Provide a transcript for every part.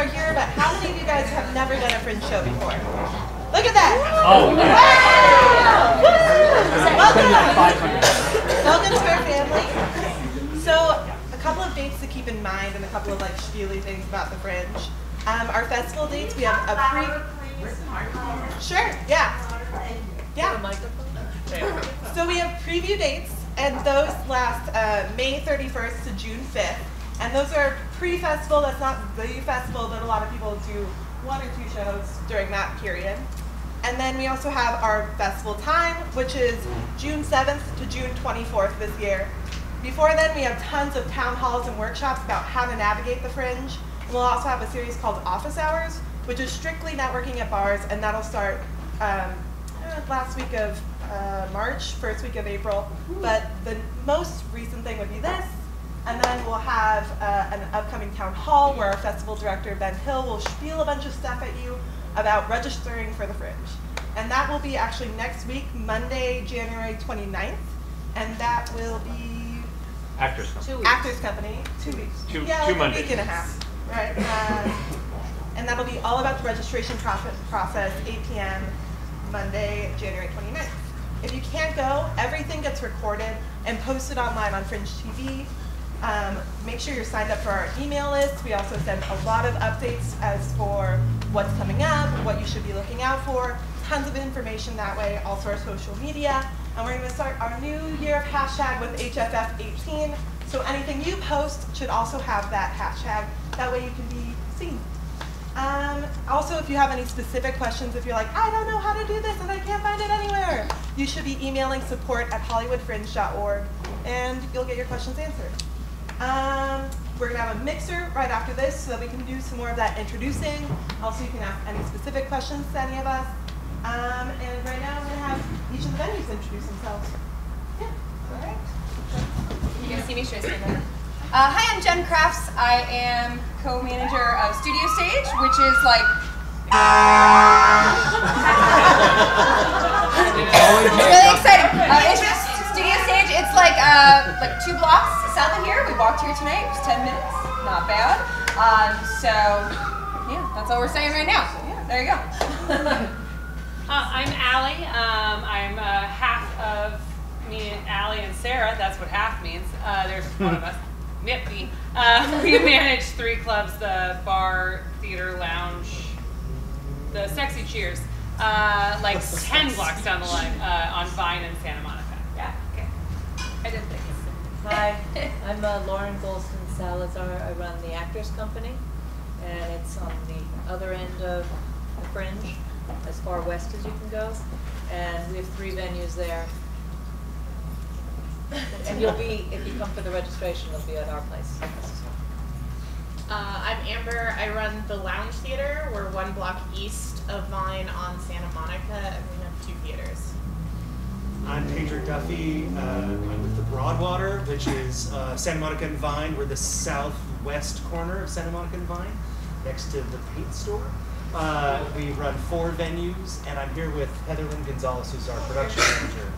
are here, but how many of you guys have never done a Fringe show before? Look at that! Oh, yeah. Welcome! Welcome to our family. So, a couple of dates to keep in mind and a couple of like spiely things about the Fringe. Our festival dates, we have a Sure, yeah. Yeah. So we have preview dates, and those last May 31st to June 5th. And those are pre-festival. That's not the festival, but a lot of people do 1 or 2 shows during that period. And then we also have our festival time, which is June 7th to June 24th this year. Before then, we have tons of town halls and workshops about how to navigate the Fringe. And we'll also have a series called Office Hours, which is strictly networking at bars, and that'll start last week of March, first week of April. But the most recent thing would be this. And then we'll have an upcoming town hall where our festival director, Ben Hill, will spiel a bunch of stuff at you about registering for the Fringe. And that will be actually next week, Monday, January 29th. And that will be Actors Company. Actors Company, 2 weeks. Two like a Mondays. week and a half, right? And that'll be all about the registration process, 8 p.m. Monday, January 29th. If you can't go, everything gets recorded and posted online on Fringe TV. Make sure you're signed up for our email list. We also send a lot of updates as for what's coming up, what you should be looking out for, tons of information that way, also our social media. And we're going to start our new year of hashtag with HFF18. So anything you post should also have that hashtag. That way you can be seen. Also, if you have any specific questions, if you're like, I don't know how to do this and I can't find it anywhere, you should be emailing support@hollywoodfringe.org and you'll get your questions answered. We're going to have a mixer right after this so that we can do some more of that introducing. Also, you can ask any specific questions to any of us. And right now, I'm going to have each of the venues introduce themselves. Yeah, all right. You can see me, should I stand there? Hi, I'm Jen Crafts. I am co-manager of Studio Stage, which is like... it's really exciting. Studio Stage, it's like 2 blocks south of here. We walked here tonight. It was 10 minutes. Not bad. So, yeah, that's all we're saying right now. So, yeah, there you go. I'm Allie. I'm half of me, Allie, and Sarah. That's what half means. There's one of us. Nippy. We manage 3 clubs: the bar, theater, lounge, the Sexy Cheers, like 10 blocks down the line on Vine and Santa Monica. Yeah. Okay. I didn't think. Hi, I'm Lauren Golston Salazar. I run the Actors Company, and it's on the other end of the Fringe, as far west as you can go. And we have 3 venues there. And you'll be, if you come for the registration, you'll be at our place. I'm Amber. I run the Lounge Theater. We're 1 block east of Vine on Santa Monica, and we have 2 theaters. I'm Pedro Duffy. I'm with the Broadwater, which is Santa Monica and Vine. We're the southwest corner of Santa Monica and Vine, next to the paint store. We run 4 venues, and I'm here with Heather Lynn Gonzalez, who's our production manager.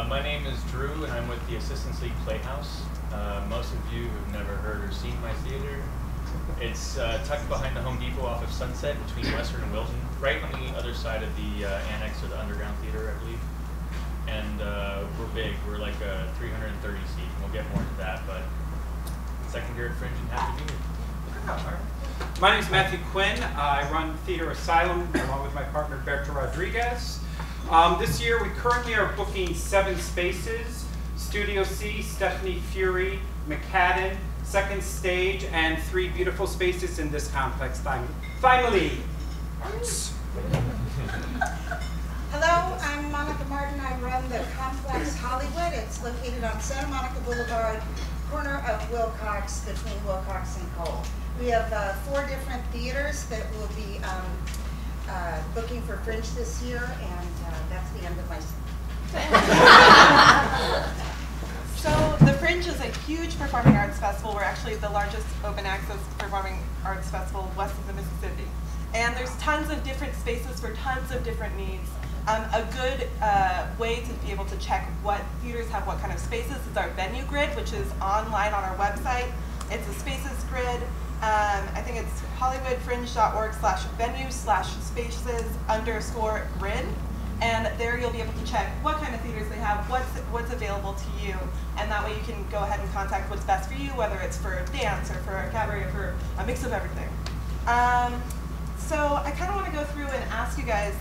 My name is Drew, and I'm with the Assistance League Playhouse. Most of you have never heard or seen my theater. It's tucked behind the Home Depot off of Sunset between Western and Wilton, right on the other side of the annex or the underground theater, I believe. And we're big. We're like a 330 seat, and we'll get more into that, but second year at Fringe and happy to be here. My name is Matthew Quinn. I run Theater Asylum along with my partner Berta Rodriguez. This year we currently are booking 7 spaces: Studio C, Stephanie Fury, McCadden, Second Stage, and 3 beautiful spaces in this complex, Thymele Arts. Hello, I'm Monica Martin. I run the complex Hollywood. It's located on Santa Monica Boulevard, corner of Wilcox, between Wilcox and Cole. We have 4 different theaters that will be booking for Fringe this year, and that's the end of my So the Fringe is a huge performing arts festival. We're actually the largest open access performing arts festival west of the Mississippi. And there's tons of different spaces for tons of different needs. A good way to be able to check what theaters have what kind of spaces is our venue grid, which is online on our website. It's a spaces grid. I think it's hollywoodfringe.org/venue/spaces_grid. And there you'll be able to check what kind of theaters they have, what's available to you, and that way you can go ahead and contact what's best for you, whether it's for dance or for a cabaret or for a mix of everything. So I kind of want to go through and ask you guys,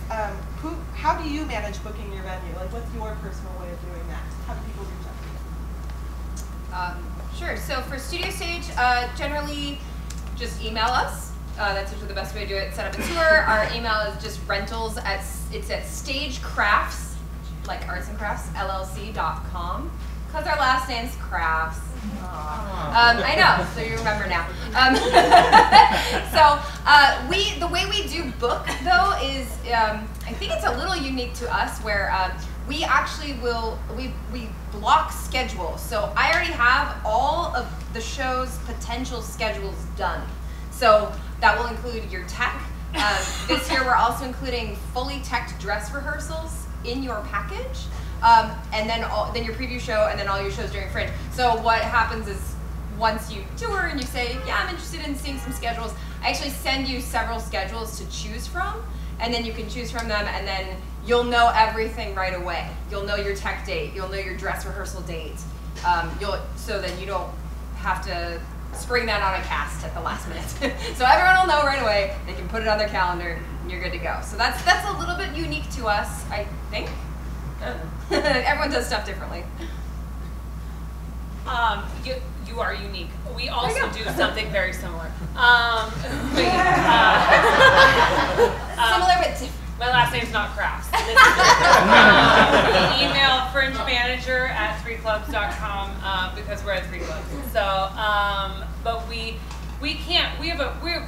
how do you manage booking your venue? Like, what's your personal way of doing that? How do people reach out to you? Sure. So for Studio Stage, generally just email us. That's usually the best way to do it. Set up a tour. Our email is just rentals at stagecrafts, like arts and crafts, LLC.com. Because our last name's Crafts. I know, so you remember now. The way we do book though is, I think it's a little unique to us where we actually we block schedules. So I already have all of the show's potential schedules done. So that will include your tech. This year we're also including fully teched dress rehearsals in your package. And then your preview show, and then all your shows during Fringe. So what happens is, once you tour and you say, yeah, I'm interested in seeing some schedules, I actually send you several schedules to choose from, and then you can choose from them, and then you'll know everything right away. You'll know your tech date, you'll know your dress rehearsal date, so then you don't have to spring that on a cast at the last minute. So everyone will know right away, they can put it on their calendar, and you're good to go. So that's a little bit unique to us, I think. Everyone does stuff differently. You are unique. We also do something very similar. Similar but different. My last name's not Crafts. Email fringemanager@3clubs.com because we're at 3 Clubs. So, but we have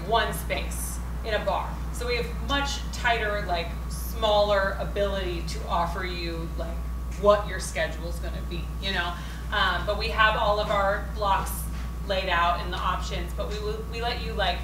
one space in a bar, so we have much tighter, like, smaller ability to offer you like what your schedule is going to be, you know. But we have all of our blocks laid out in the options, but we let you like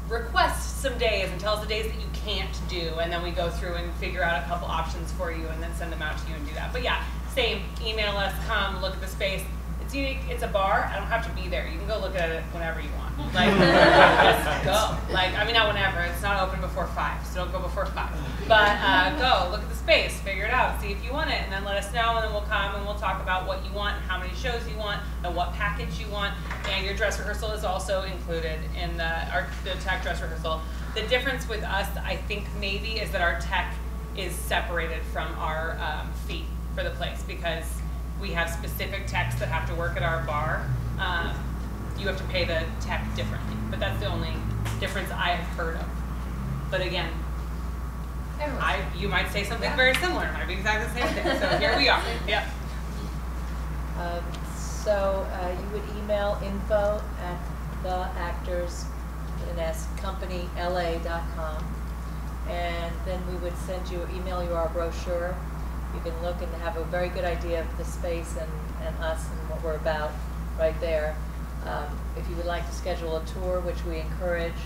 request some days and tell us the days that you can't do, and then we go through and figure out a couple options for you and then send them out to you and do that. But yeah, same, email us, come look at the space. It's unique, it's a bar, I don't have to be there. You can go look at it whenever you want. Like, just go. Like, I mean, not whenever, it's not open before 5, so don't go before 5. But go, look at the space, figure it out, see if you want it, and then let us know, and then we'll come and we'll talk about what you want, and how many shows you want, and what package you want. And your dress rehearsal is also included in the tech dress rehearsal. The difference with us, I think, maybe, is that our tech is separated from our fee for the place, because we have specific techs that have to work at our bar. You have to pay the tech differently, but that's the only difference I have heard of. But again, you might say something very similar. It might be exactly the same thing. So here we are. Yep. You would email info@theactorscompanyla.com, and then we would email you our brochure. You can look and have a very good idea of the space and us and what we're about right there. If you would like to schedule a tour, which we encourage,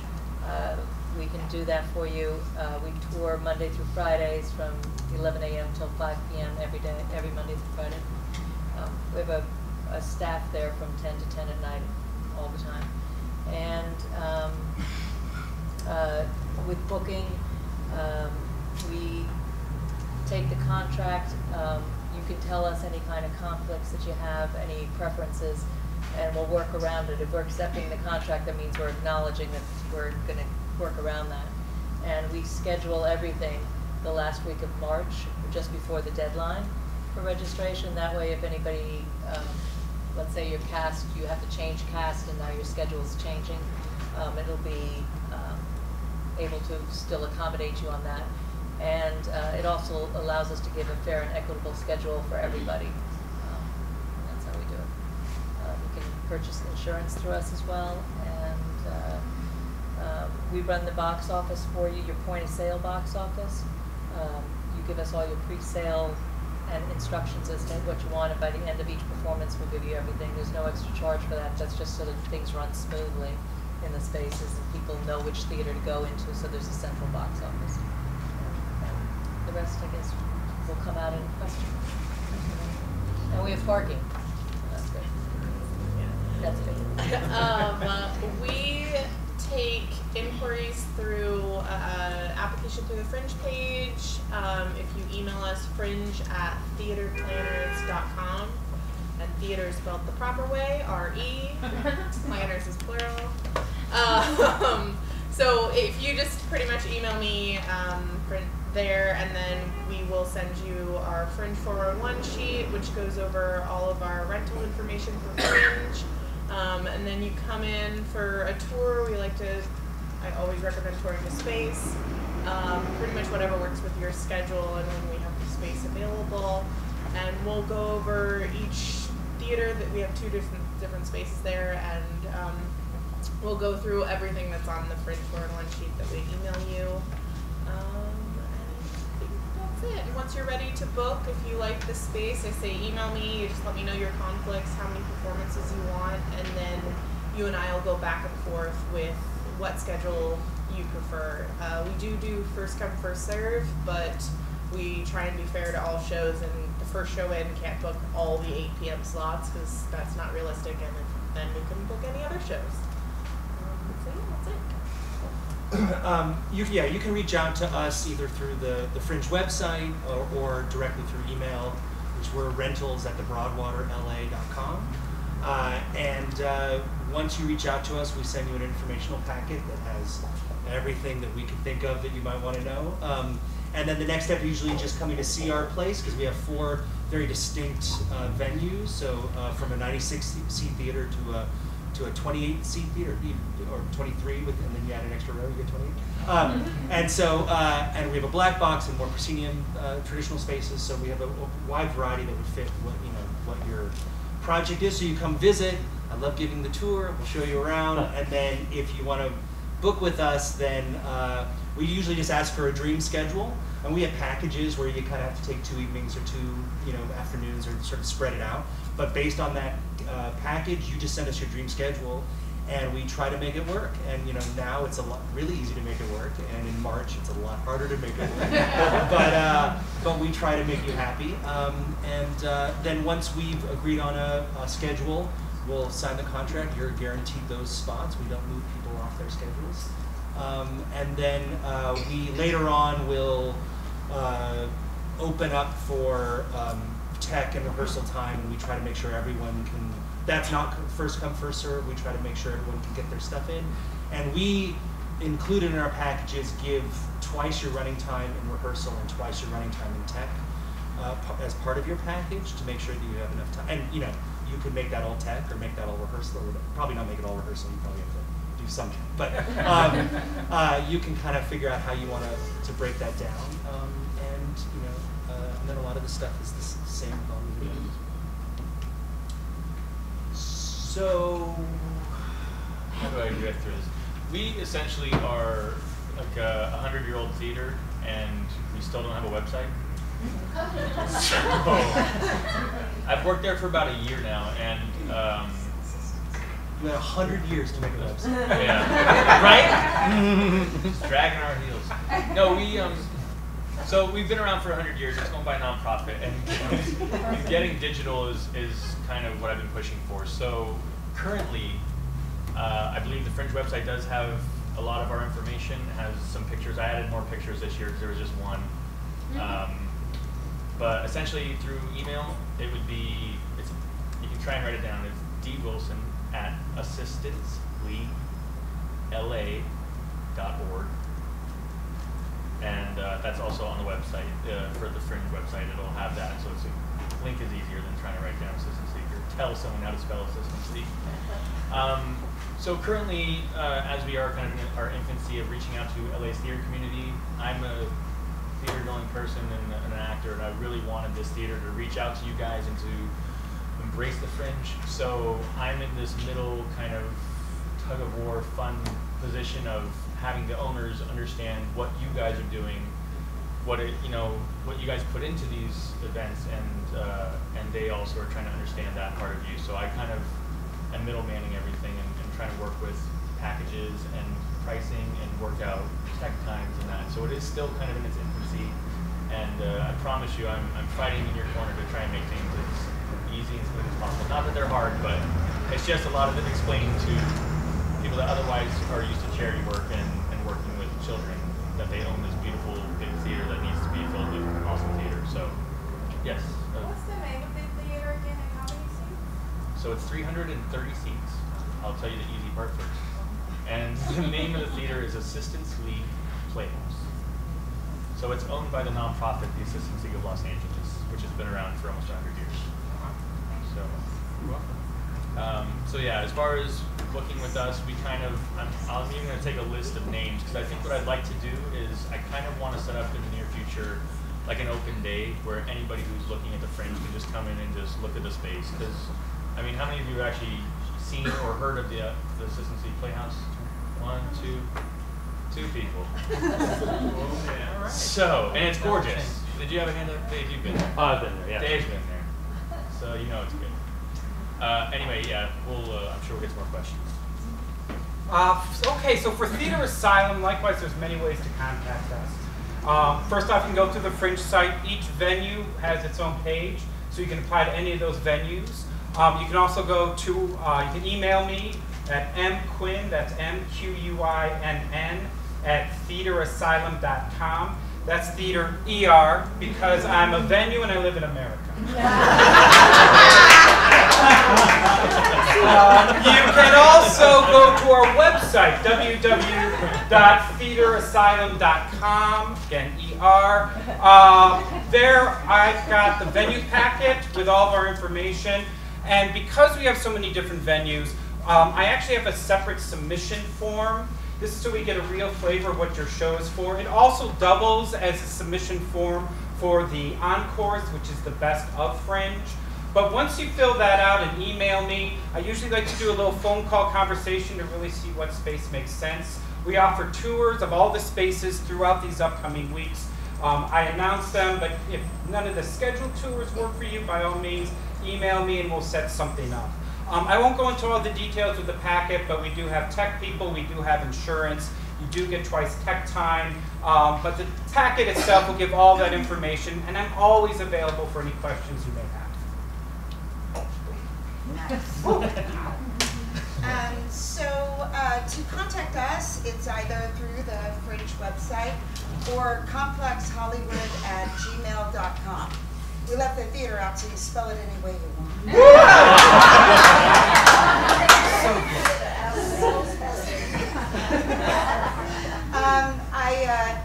we can do that for you. We tour Monday through Fridays from 11 a.m. till 5 p.m. every day, every Monday through Friday. We have a staff there from 10 to 10 at night all the time. And with booking, we take the contract. You can tell us any kind of conflicts that you have, any preferences, and we'll work around it. If we're accepting the contract, that means we're acknowledging that we're going to work around that. And we schedule everything the last week of March, just before the deadline for registration. That way, if anybody, let's say your cast, you have to change cast and now your schedule is changing, it'll be able to still accommodate you on that. And it also allows us to give a fair and equitable schedule for everybody. That's how we do it. You can purchase insurance through us as well, and we run the box office for you, your point of sale box office. You give us all your pre-sale and instructions as to what you want, and by the end of each performance we'll give you everything. There's no extra charge for that. That's just so that things run smoothly in the spaces and people know which theater to go into, so there's a central box office. The rest, I guess, will come out in question. And we have parking. That's good. That's good. We take inquiries through application through the Fringe page. If you email us fringe@theaterplanners.com, and theater is spelled the proper way, R-E, planners is plural. So if you just pretty much email me there, and then we will send you our Fringe 401 sheet, which goes over all of our rental information for Fringe. And then you come in for a tour. I always recommend touring the space. Pretty much whatever works with your schedule and when we have the space available. And we'll go over each theater. That we have 2 different spaces there, and we'll go through everything that's on the Fringe 401 sheet that we email you. And I think that's it. And once you're ready to book, if you like the space, I say email me. You just let me know your conflicts, how many performances you want, and then you and I will go back and forth with what schedule you prefer. We do first come, first serve, but we try and be fair to all shows, and the first show in can't book all the 8 p.m. slots because that's not realistic, and then we couldn't book any other shows. So yeah, that's it. You can reach out to us either through the Fringe website or directly through email, which we're rentals@thebroadwaterla.com. And once you reach out to us, we send you an informational packet that has everything that we can think of that you might want to know. And then the next step usually just coming to see our place, because we have 4 very distinct venues. So from a 96-seat theater to a 28-seat theater, or 23, and then you add an extra row, you get 28. And so, and we have a black box and more proscenium traditional spaces. So we have a wide variety that would fit what your project is. So you come visit. I love giving the tour. We'll show you around, and then if you want to book with us, then we usually just ask for a dream schedule. And we have packages where you kind of have to take 2 evenings or 2 afternoons, or sort of spread it out. But based on that package, you just send us your dream schedule, and we try to make it work. And now it's really easy to make it work, and in March it's a lot harder to make it work. but we try to make you happy. And then once we've agreed on a schedule, we'll sign the contract. You're guaranteed those spots. We don't move people off their schedules. And then we later on will open up for tech and rehearsal time, and we try to make sure everyone can. That's not first come, first serve. We try to make sure everyone can get their stuff in. And we, included in our packages, give twice your running time in rehearsal and twice your running time in tech as part of your package, to make sure that you have enough time. And you could make that all tech or make that all rehearsal, or probably not make it all rehearsal. You probably have to do something. But you can kind of figure out how you want to break that down. And then a lot of the stuff is the same with all the videos. So, how do I get through this? We essentially are like a 100-year-old theater, and we still don't have a website. So, I've worked there for about a year now, and you had 100 years to make a website. Yeah. Right? Just dragging our heels. No, so we've been around for 100 years. It's going by nonprofit, and getting digital is kind of what I've been pushing for. So currently, I believe the Fringe website does have a lot of our information. It has some pictures. I added more pictures this year because there was just one. But essentially, through email, it would be. You can try and write it down. It's dwilson@assistancela.org. And that's also on the website, for the Fringe website. It'll have that, so it's a link is easier than trying to write down Assistance League or tell someone how to spell Assistance League. So currently, as we are kind of in our infancy of reaching out to LA's theater community, I'm a theater-going person and an actor, and I really wanted this theater to reach out to you guys and to embrace the Fringe. So I'm in this middle kind of tug-of-war fun position of having the owners understand what you guys are doing, what you guys put into these events, and they also are trying to understand that part of you. So I kind of am middlemaning everything and trying to work with packages and pricing and work out tech times and that. So it is still kind of in its infancy. And I promise you, I'm fighting in your corner to try and make things as easy and smooth as possible. Not that they're hard, but it's just a lot of it explaining to people that otherwise are used to charity work and working with children, that they own this beautiful big theater that needs to be filled with awesome theater. So, yes. What's the name of the theater again and how many seats? So it's 330 seats. I'll tell you the easy part first. And the name of the theater is Assistance League Playhouse. So it's owned by the nonprofit, the Assistance League of Los Angeles, which has been around for almost 100 years. So, you're welcome. So yeah, as far as booking with us, we kind of, I'm even going to take a list of names, because I think what I'd like to do is I kind of want to set up in the near future like an open day where anybody who's looking at the Fringe can just come in and just look at the space. Because, I mean, how many of you have actually seen or heard of the Assistance League Playhouse? 1, 2 people. Yeah. All right. So, and it's gorgeous. Did you have a hand up? Dave, you've been there. I've been there, yeah. Dave's been there. So you know it's good. Anyway, yeah, I'm sure we'll get some more questions. Okay, so for Theater Asylum, likewise, there's many ways to contact us. First off, you can go to the Fringe site. Each venue has its own page, so you can apply to any of those venues. You can also go to, you can email me at mquinn, that's MQUINN, at theaterasylum.com. That's theater ER, because I'm a venue and I live in America. You can also go to our website, www.theaterasylum.com, again, ER. There I've got the venue packet with all of our information. And because we have so many different venues, I actually have a separate submission form. This is so we get a real flavor of what your show is for. It also doubles as a submission form for the Encores, which is the best of Fringe. But once you fill that out and email me, I usually like to do a little phone call conversation to really see what space makes sense. We offer tours of all the spaces throughout these upcoming weeks. I announce them, but if none of the scheduled tours work for you, by all means, email me and we'll set something up. I won't go into all the details of the packet, but we do have tech people, we do have insurance, you do get twice tech time, but the packet itself will give all that information, and I'm always available for any questions you may have. To contact us, it's either through the Fringe website or complexhollywood@gmail.com. We left the theater out, so you spell it any way you want.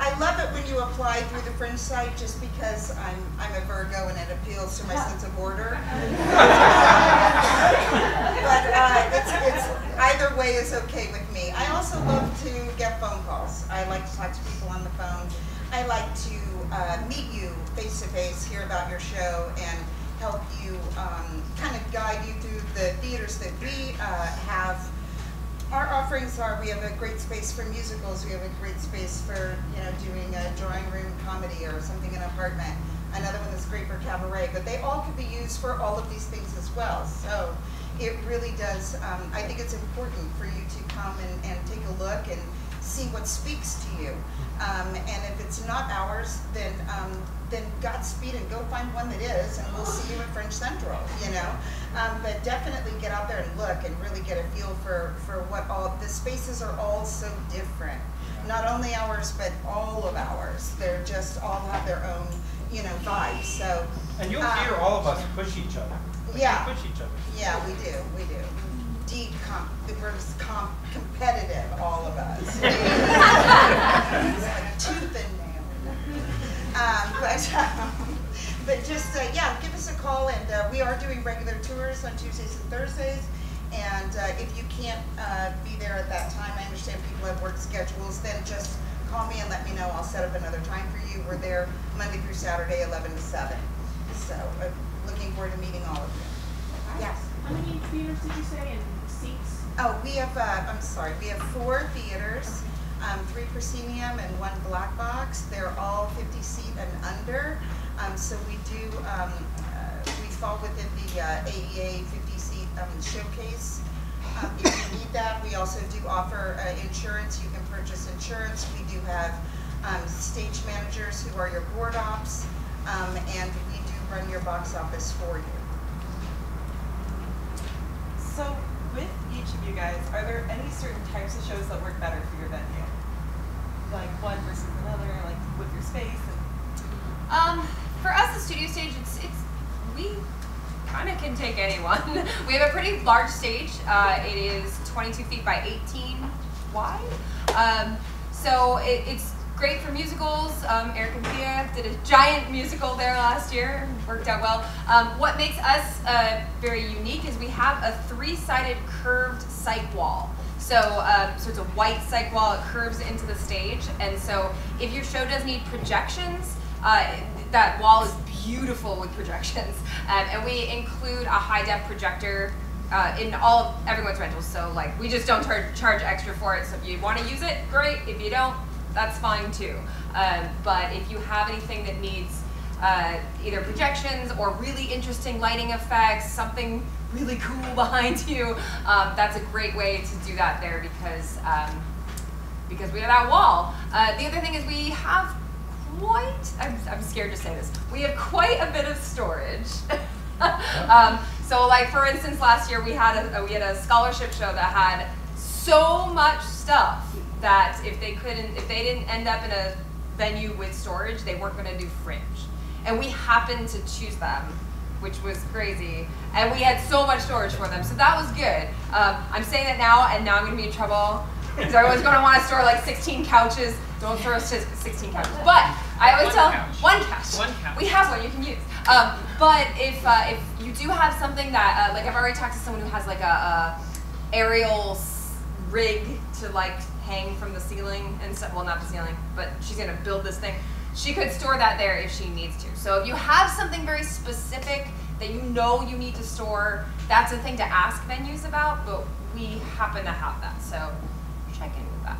I love it when you apply through the Fringe site, just because I'm a Virgo and it appeals to my sense of order. But it's either way is okay with me. I also love to get phone calls. I like to talk to people on the phone. I like to meet you face to face, hear about your show, and help you kind of guide you through the theaters that we have. Our offerings are, we have a great space for musicals, we have a great space for, doing a drawing room comedy or something in an apartment. Another one that's great for cabaret, but they all could be used for all of these things as well. So it really does, I think it's important for you to come and take a look and see what speaks to you. And if it's not ours, then Godspeed and go find one that is, and we'll see you at Fringe Central, But definitely get out there and look and really get a feel for what all, the spaces are all so different. Not only ours, but all of ours. They're just all have their own, vibes. So. And you'll hear all of us push each other. Yeah. Push each other. Yeah, we do. We're competitive, all of us. Like tooth and nail. But just, give us a call, and we are doing regular tours on Tuesdays and Thursdays. And if you can't be there at that time, I understand people have work schedules, then just call me and let me know. I'll set up another time for you. We're there Monday through Saturday, 11 to 7. So looking forward to meeting all of you. Yes. How many theaters did you say and seats? Oh, we have, we have 4 theaters, 3 proscenium and 1 black box. They're all 50 seat and under. So we do, we fall within the AEA 50 seat showcase. If you need that, we also do offer insurance. You can purchase insurance. We do have stage managers who are your board ops, and we do run your box office for you. So with each of you guys, are there any certain types of shows that work better for your venue? Like one versus another, like with your space? For us, the studio stage, we kind of can take anyone. We have a pretty large stage. It is 22 feet by 18 wide. So it's great for musicals. Eric and Pia did a giant musical there last year. Worked out well. What makes us very unique is we have a 3-sided curved cyc wall. So it's a white cyc wall. It curves into the stage, and so if your show does need projections, that wall is beautiful with projections. And we include a high-def projector in everyone's rentals. So like we just don't charge extra for it. So if you want to use it, great. If you don't, that's fine too. But if you have anything that needs either projections or really interesting lighting effects, something really cool behind you, that's a great way to do that there because we have that wall. The other thing is we have I'm scared to say this, we have quite a bit of storage. So like for instance, last year we had a scholarship show that had so much stuff that if they didn't end up in a venue with storage, they weren't going to do Fringe. And we happened to choose them, which was crazy. And we had so much storage for them, so that was good. I'm saying that now, and now I'm going to be in trouble, because everyone's going to want to store like 16 couches. Don't throw us to 16 couches. But I always tell one couch. We have one you can use. But if you do have something that, like I've already talked to someone who has like a aerial rig to like hang from the ceiling and stuff. Well, not the ceiling, but she's gonna build this thing. She could store that there if she needs to. So if you have something very specific that you know you need to store, that's a thing to ask venues about, but we happen to have that, so check in with that.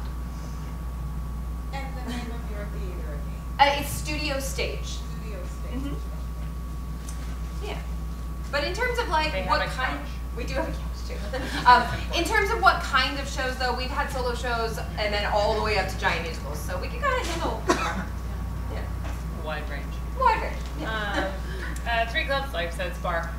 And the name of your theater again? It's Studio Stage. Studio Stage. Mm-hmm. Yeah. But in terms of like what kind, we do have a couch too. In terms of what kind of shows though, we've had solo shows and then all the way up to giant musicals, so we can kind of handle yeah. Wide range. Wide range. Yeah. 3 Clubs Life Says Bar.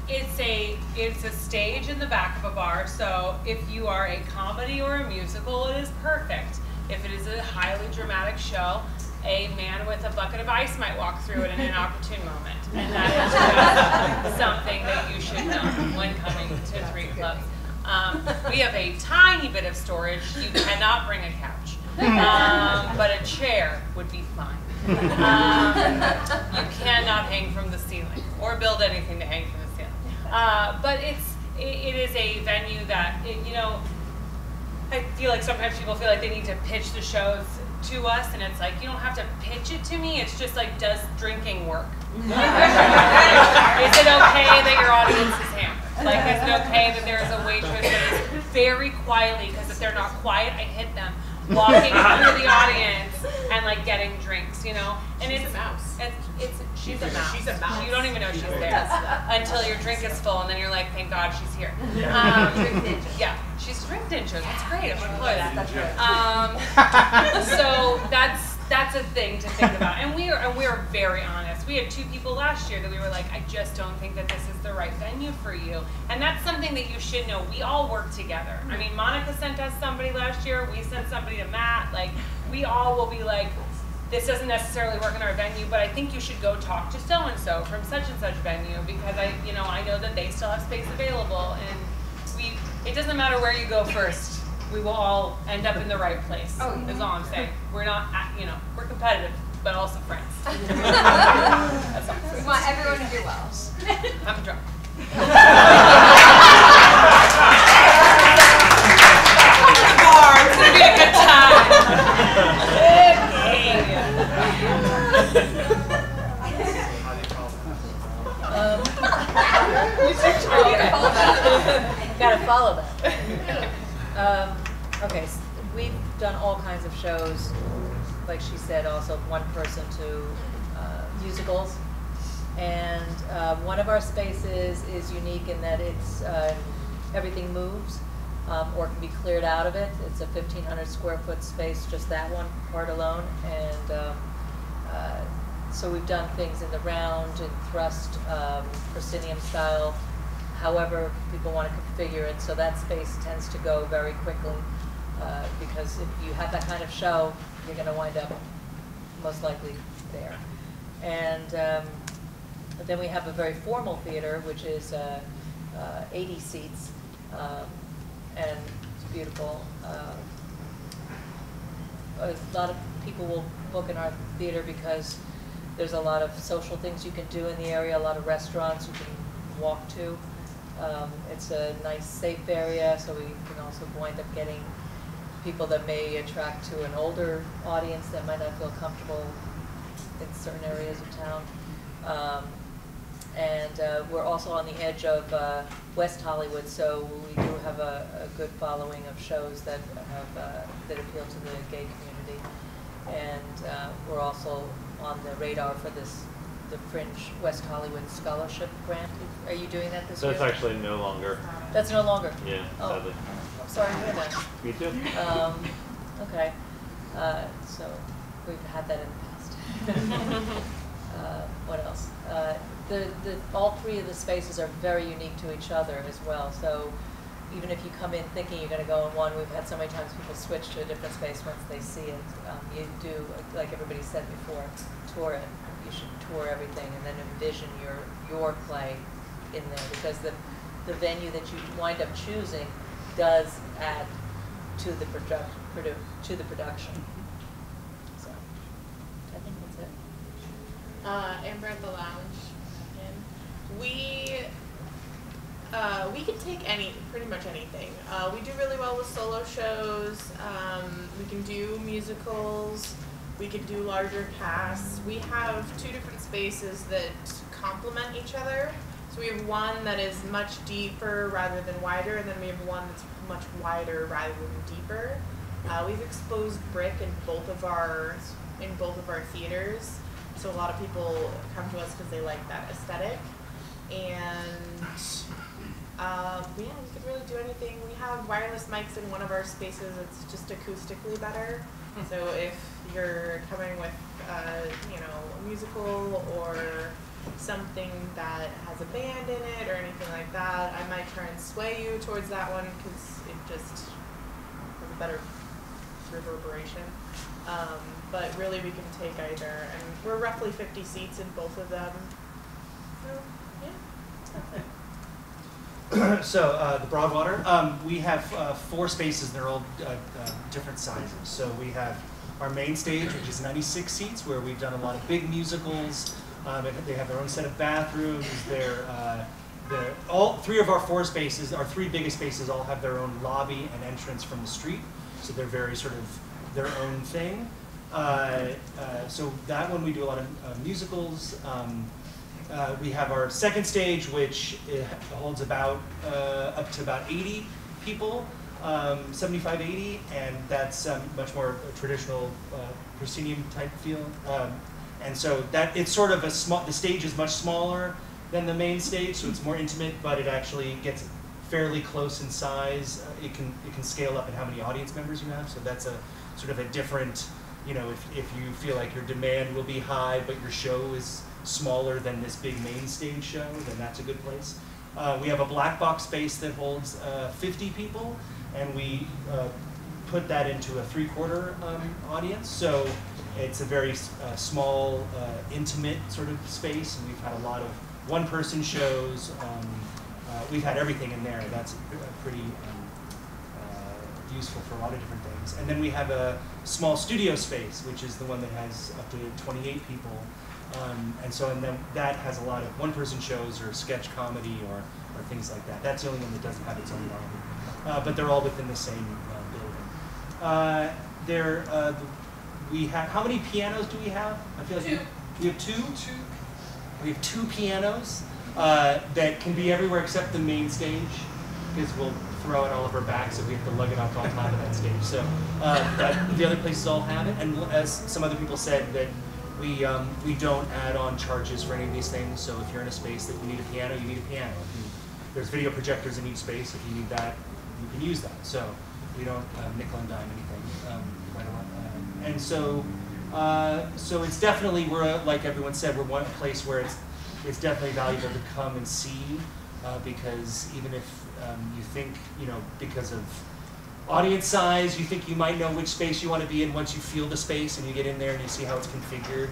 It's a stage in the back of a bar, so if you are a comedy or a musical, it is perfect. If it is a highly dramatic show, a man with a bucket of ice might walk through it in an opportune moment. And that is just something that you should know when coming to 3 Clubs. We have a tiny bit of storage. You cannot bring a couch, but a chair would be fine. You cannot hang from the ceiling or build anything to hang from the ceiling. But it is a venue that, you know, I feel like sometimes people feel like they need to pitch the shows to us, and it's like, you don't have to pitch it to me, it's just like, does drinking work? Is it okay that your audience is hammered? Like, is it okay that there is a waitress that is very quietly, because if they're not quiet, I hit them, walking through the audience and like getting drinks, you know? And she's a mouse. She's a mouse. She's a mouse. You don't even know she's there until your drink is full, and then you're like, thank God she's here. Yeah, she's drink ninja. That's great. I'm gonna employ that. So that's a thing to think about. And we are very honest. We had 2 people last year that we were like, I just don't think that this is the right venue for you. And that's something that you should know. We all work together. I mean, Monica sent us somebody last year. We sent somebody to Matt. Like, we all will be like, this doesn't necessarily work in our venue, but I think you should go talk to so-and-so from such and such venue, because I know that they still have space available, and it doesn't matter where you go first, we will all end up in the right place. Oh, is all I'm saying. We're not, we're competitive, but also friends. That's all. We want everyone to do well. I'm drunk. It's gonna be a good time. Gotta follow that. Okay, so we've done all kinds of shows, like she said, also one person to musicals. And one of our spaces is unique in that it's everything moves. or can be cleared out of it. It's a 1,500 square foot space, just that one part alone. And so we've done things in the round and thrust, proscenium style, however people want to configure it. So that space tends to go very quickly because if you have that kind of show, you're going to wind up most likely there. And but then we have a very formal theater, which is 80 seats, and it's beautiful. A lot of people will book in our theater because there's a lot of social things you can do in the area, a lot of restaurants you can walk to. It's a nice, safe area, so we can also wind up getting people that may attract to an older audience that might not feel comfortable in certain areas of town. And we're also on the edge of West Hollywood, so we do have a good following of shows that have that appeal to the gay community. And we're also on the radar for the Fringe West Hollywood Scholarship Grant. Are you doing that this year? So it's actually no longer. That's no longer? Yeah, sadly. I'm sorry to hear that. Me too. Okay. So we've had that in the past. What else? All three of the spaces are very unique to each other as well. So even if you come in thinking you're going to go in one, we've had so many times people switch to a different space once they see it. You do, like everybody said before, tour it. You should tour everything and then envision your play in there, because the venue that you wind up choosing does add to the production. So I think that's it. Amber at the lounge. And we can take pretty much anything. We do really well with solo shows. We can do musicals. We can do larger casts. We have two different spaces that complement each other. So we have one that is much deeper rather than wider, and then we have one that's much wider rather than deeper. We've exposed brick in both of our theaters. So a lot of people come to us because they like that aesthetic. And yeah, we could really do anything. We have wireless mics in one of our spaces. It's just acoustically better. So if you're coming with, a musical or something that has a band in it or anything like that, I might try and sway you towards that one because it just has a better reverberation. But really we can take either, and we're roughly 50 seats in both of them. So, yeah. So the Broadwater, we have 4 spaces. They're all different sizes. So we have our main stage, which is 96 seats, where we've done a lot of big musicals. They have their own set of bathrooms. All 3 of our 4 spaces, our 3 biggest spaces, all have their own lobby and entrance from the street. So they're very sort of their own thing. So that one we do a lot of musicals. We have our second stage, which holds about up to about 80 people, 75, 80, and that's much more a traditional proscenium type feel. And so that it's sort of the stage is much smaller than the main stage, so it's more intimate, but it actually gets fairly close in size. It can scale up in how many audience members you have, so that's a sort of a different, if you feel like your demand will be high, but your show is smaller than this big main stage show, then that's a good place. We have a black box space that holds 50 people, and we put that into a 3/4 audience. So it's a very small, intimate sort of space, and we've had a lot of one-person shows. We've had everything in there. That's pretty useful for a lot of different things. And then we have a small studio space, which is the one that has up to 28 people. And then that has a lot of one-person shows or sketch comedy or things like that. That's the only one that doesn't have its own lobby. But they're all within the same building. We have, how many pianos do we have? I feel like 2. We have 2? We have 2 pianos that can be everywhere except the main stage, because we'll throw it all over our backs if we have to lug it up on top of that stage. So the other places all have it. And as some other people said, that we don't add on charges for any of these things. So if you're in a space that you need a piano, you need a piano. There's video projectors in each space. If you need that, you can use that. So we don't nickel and dime anything right away. And so so it's definitely, like everyone said, we're one place where it's definitely valuable to come and see, because even if you think, because of audience size, you think you might know which space you want to be in, once you feel the space and you get in there and you see how it's configured,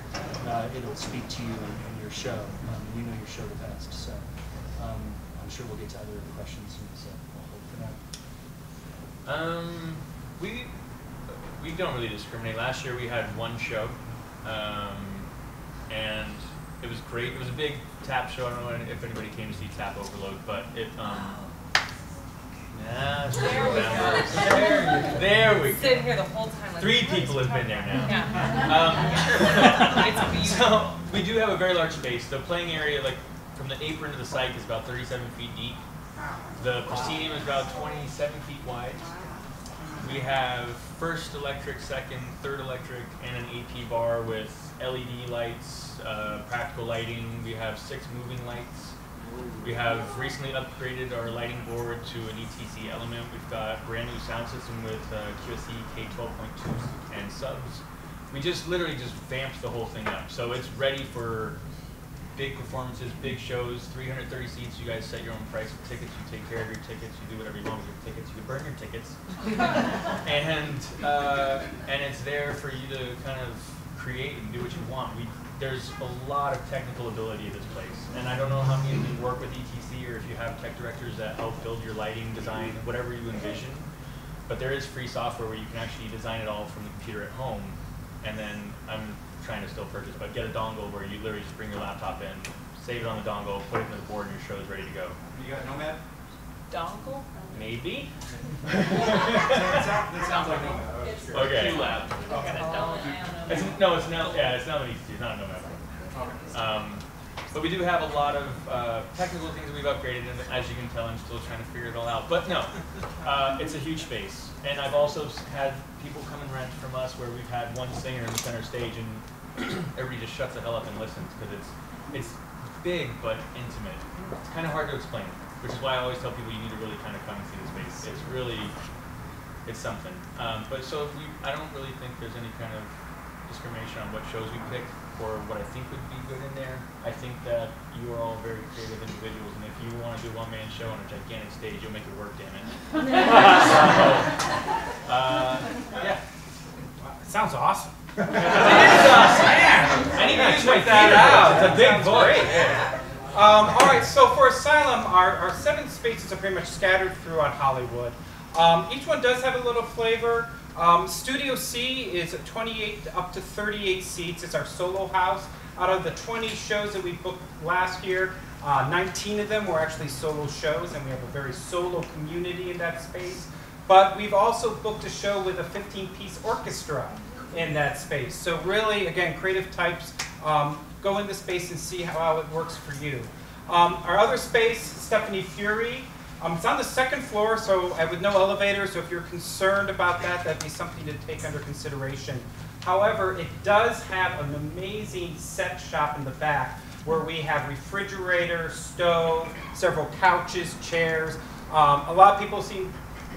it'll speak to you in your show. You know your show the best. So I'm sure we'll get to other questions soon, so we'll hold for now. We don't really discriminate. Last year we had one show, and it was great. It was a big tap show. I don't know if anybody came to see Tap Overload, but it. Yeah, there we go. Sitting here the whole time. Like, 3 people have been there now. Yeah. So we do have a very large space. The playing area, like from the apron to the site, is about 37 feet deep. The proscenium is about 27 feet wide. We have first electric, second, third electric, and an AP bar with LED lights, practical lighting. We have 6 moving lights. We have recently upgraded our lighting board to an ETC element. We've got a brand new sound system with QSC K12.2 and subs. We literally just vamped the whole thing up. So it's ready for big performances, big shows, 330 seats. You guys set your own price for tickets. You take care of your tickets. You do whatever you want with your tickets. You can burn your tickets. And it's there for you to kind of create and do what you want. There's a lot of technical ability at this place. And I don't know how many of you work with ETC or if you have tech directors that help build your lighting, design, whatever you envision. But there is free software where you can actually design it all from the computer at home. And then I'm trying to still purchase, but get a dongle where you literally just bring your laptop in, save it on the dongle, put it in the board, and your show is ready to go. You got Nomad? Dongle? Maybe? That sounds like Nomad. Okay. No, It's not an ETC, it's not a Nomad. But we do have a lot of technical things that we've upgraded, and as you can tell, I'm still trying to figure it all out. But no, it's a huge space. And I've also had people come and rent from us where we've had one singer in the center stage, and everybody just shuts the hell up and listens, because it's big but intimate. It's kind of hard to explain, which is why I always tell people you need to really kind of come and see the space. It's something. But so I don't really think there's any kind of discrimination on what shows we pick or what I think would be good in there. I think that you are all very creative individuals, and if you want to do a one-man show on a gigantic stage, you'll make it work, damn it. Yeah. Sounds awesome. It is awesome. I need to check that out. It's a big voice. All right, so for Asylum, our 7 spaces are pretty much scattered throughout Hollywood. Each one does have a little flavor. Studio C is 28 up to 38 seats. It's our solo house. Out of the 20 shows that we booked last year, 19 of them were actually solo shows, and we have a very solo community in that space. But we've also booked a show with a 15-piece orchestra in that space. So really, again, creative types, go in the space and see how it works for you. Our other space, Stephanie Fury, it's on the 2nd floor, so with no elevator, so if you're concerned about that, that'd be something to take under consideration. However, it does have an amazing set shop in the back where we have refrigerator, stove, several couches, chairs. A lot of people seem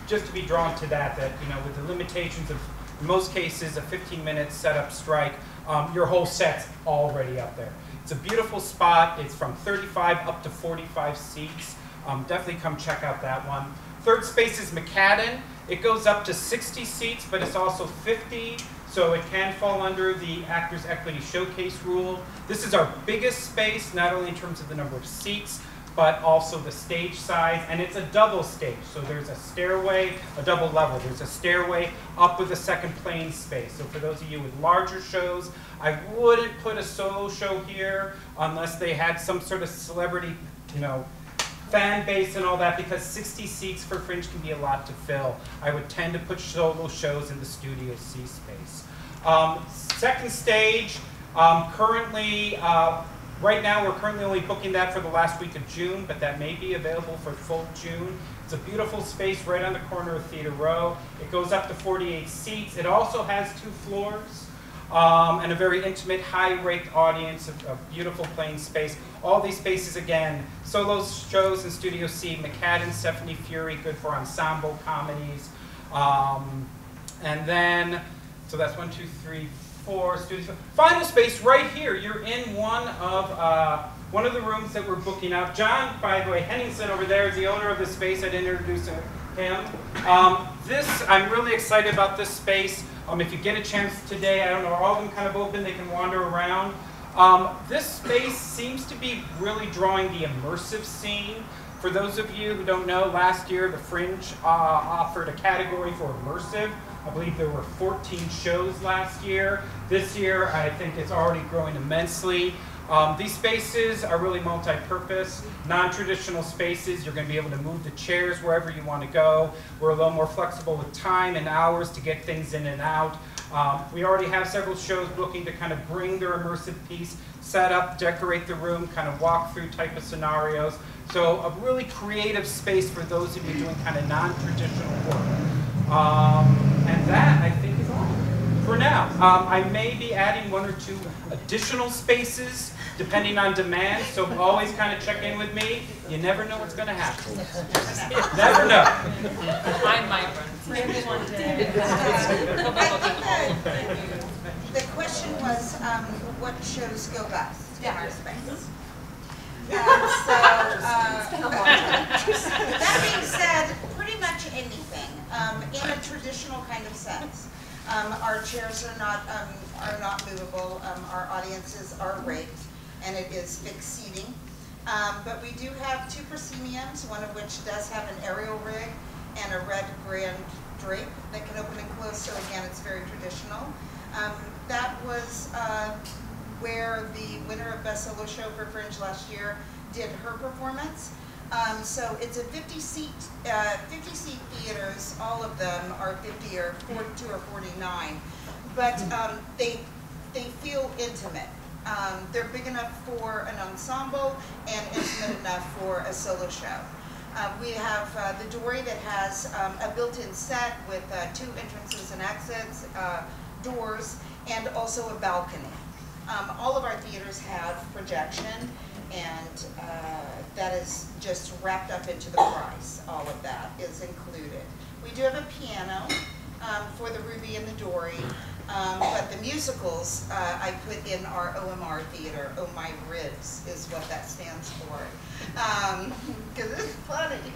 just to be drawn to that with the limitations of, in most cases, a 15-minute setup strike, your whole set's already up there. It's a beautiful spot. It's from 35 up to 45 seats. Definitely come check out that one. 3rd space is McCadden. It goes up to 60 seats, but it's also 50, so it can fall under the Actors Equity Showcase rule. This is our biggest space, not only in terms of the number of seats, but also the stage size, and it's a double stage. So there's a stairway, a double level. There's a stairway up with a 2nd plane space. So for those of you with larger shows, I wouldn't put a solo show here unless they had some sort of celebrity, fan base and all that, because 60 seats for Fringe can be a lot to fill. I would tend to put solo shows in the Studio C space. 2nd stage, currently, right now we're currently only booking that for the last week of June, but that may be available for full June. It's a beautiful space right on the corner of Theater Row. It goes up to 48 seats. It also has 2 floors. and a very intimate, high-raked audience, a beautiful playing space. All these spaces, again, solo shows in Studio C, McCadden, Stephanie Fury, good for ensemble comedies. And then, so that's 1, 2, 3, 4 studios. Final space right here. You're in one of the rooms that we're booking out. John, by the way, Henningsen over there is the owner of this space. I didn't introduce him. I'm really excited about this space. If you get a chance today, I don't know, are all of them kind of open? They can wander around. This space seems to be really drawing the immersive scene. For those of you who don't know, last year the Fringe offered a category for immersive. I believe there were 14 shows last year. This year, I think it's already growing immensely. These spaces are really multi-purpose, non-traditional spaces. You're going to be able to move the chairs wherever you want to go. We're a little more flexible with time and hours to get things in and out. We already have several shows looking to kind of bring their immersive piece, set up, decorate the room, kind of walk through type of scenarios. So a really creative space for those of you doing kind of non-traditional work. And that, I think, is all for now. I may be adding 1 or 2 additional spaces, depending on demand, so always kind of check in with me. You never know what's going to happen. Never know. I might run. One day. The question was, what shows go best in our space? That being said, pretty much anything in a traditional kind of sense. Our chairs are not movable. Our audiences are raked, and it is fixed seating. But we do have 2 prosceniums, one of which does have an aerial rig and a red grand drape that can open and close. So again, it's very traditional. That was where the winner of Best Solo Show for Fringe last year did her performance. So it's a 50-seat theaters. All of them are 50 or 42 or 49, but they feel intimate. They're big enough for an ensemble and intimate enough for a solo show. We have the Dory that has a built-in set with 2 entrances and exits, doors, and also a balcony. All of our theaters have projection, and that is just wrapped up into the price. All of that is included. We do have a piano for the Ruby and the Dory, but the musicals I put in our OMR theater. Oh My Ribs is what that stands for, because it's funny.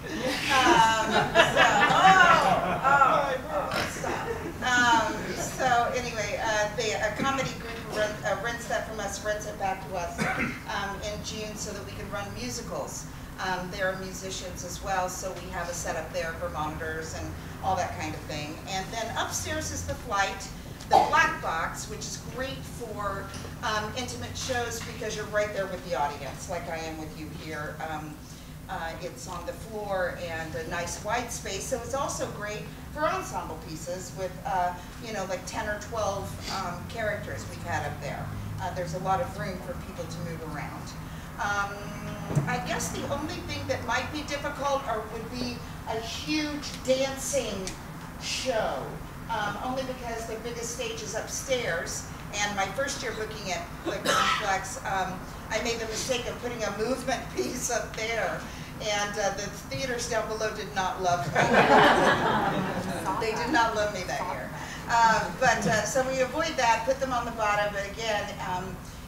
So anyway, a comedy group rents that from us, rents it back to us in June so that we can run musicals. They are musicians as well, so we have a setup there for monitors and all that kind of thing. And then upstairs is the Flight, the black box, which is great for intimate shows because you're right there with the audience, like I am with you here. It's on the floor and a nice wide space, so it's also great for ensemble pieces with, you know, like 10 or 12 characters we've had up there. There's a lot of room for people to move around. I guess the only thing that might be difficult would be a huge dancing show, only because the biggest stage is upstairs. And my first year booking at the complex, I made the mistake of putting a movement piece up there. And the theaters down below did not love me. They did not love me that year. So we avoid that, put them on the bottom. But again,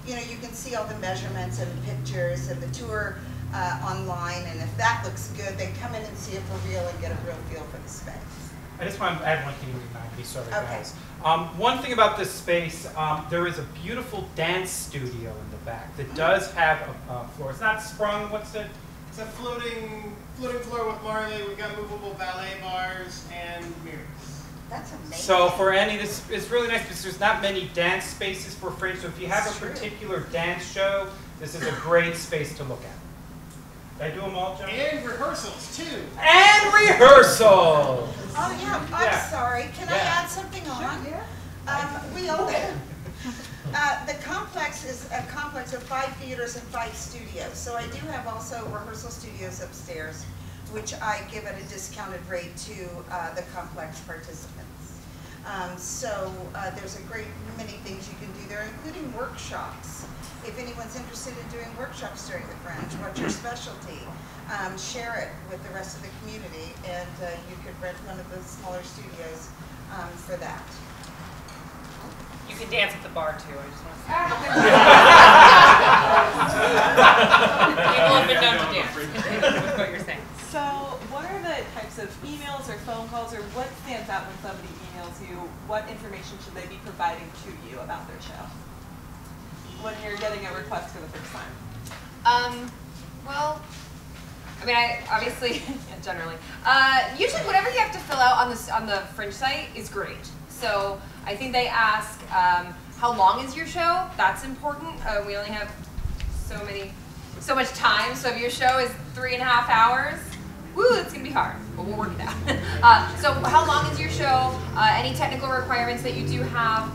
you know, you can see all the measurements and pictures and the tour online. And if that looks good, then come in and see it for real and get a real feel for the space. I just want to add one thing to remind me, sorry Okay. guys. One thing about this space, there is a beautiful dance studio in the back that does have a floor. It's not sprung, what's it? It's a floating floor with Marley. We've got movable ballet bars and mirrors. That's amazing. So for any, this is really nice because there's not many dance spaces for Fringe. So if you have a particular dance show, this is a great space to look at. Did I do them all, John? And rehearsals, too. And rehearsals! Oh yeah, I'm sorry. Can I add something on? Sure. We all the complex is a complex of 5 theaters and 5 studios. So I do have also rehearsal studios upstairs, which I give at a discounted rate to the complex participants. There's a great many things you can do there, including workshops. If anyone's interested in doing workshops during the Fringe, what's your specialty? Share it with the rest of the community, and you could rent one of the smaller studios for that. You can dance at the bar too. I just want to say. People have been known to dance. With what you're saying. So, what are the types of emails or phone calls, or what stands out when somebody emails you? What information should they be providing to you about their show when you're getting a request for the first time? Well, I mean, obviously, yeah, generally. Usually, whatever you have to fill out on the Fringe site is great. So I think they ask, how long is your show? That's important. We only have so much time. So if your show is 3.5 hours, woo, it's gonna be hard, but we'll work it out. So how long is your show? Any technical requirements that you do have?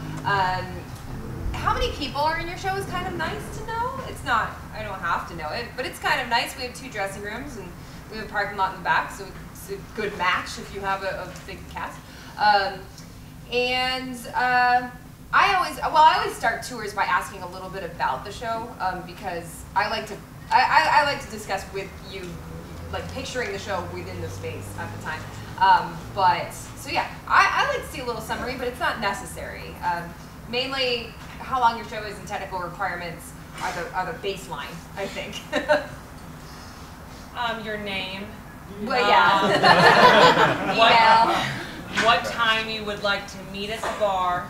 How many people are in your show is kind of nice to know. It's not, I don't have to know it, but it's kind of nice. We have 2 dressing rooms and we have a parking lot in the back, so it's a good match if you have a big cast. I always start tours by asking a little bit about the show because I like to discuss with you, like picturing the show within the space at the time. So yeah, I like to see a little summary, but it's not necessary. Mainly, how long your show is and technical requirements are the baseline, I think. Your name. Well, yeah. Email. What time you would like to meet at the bar,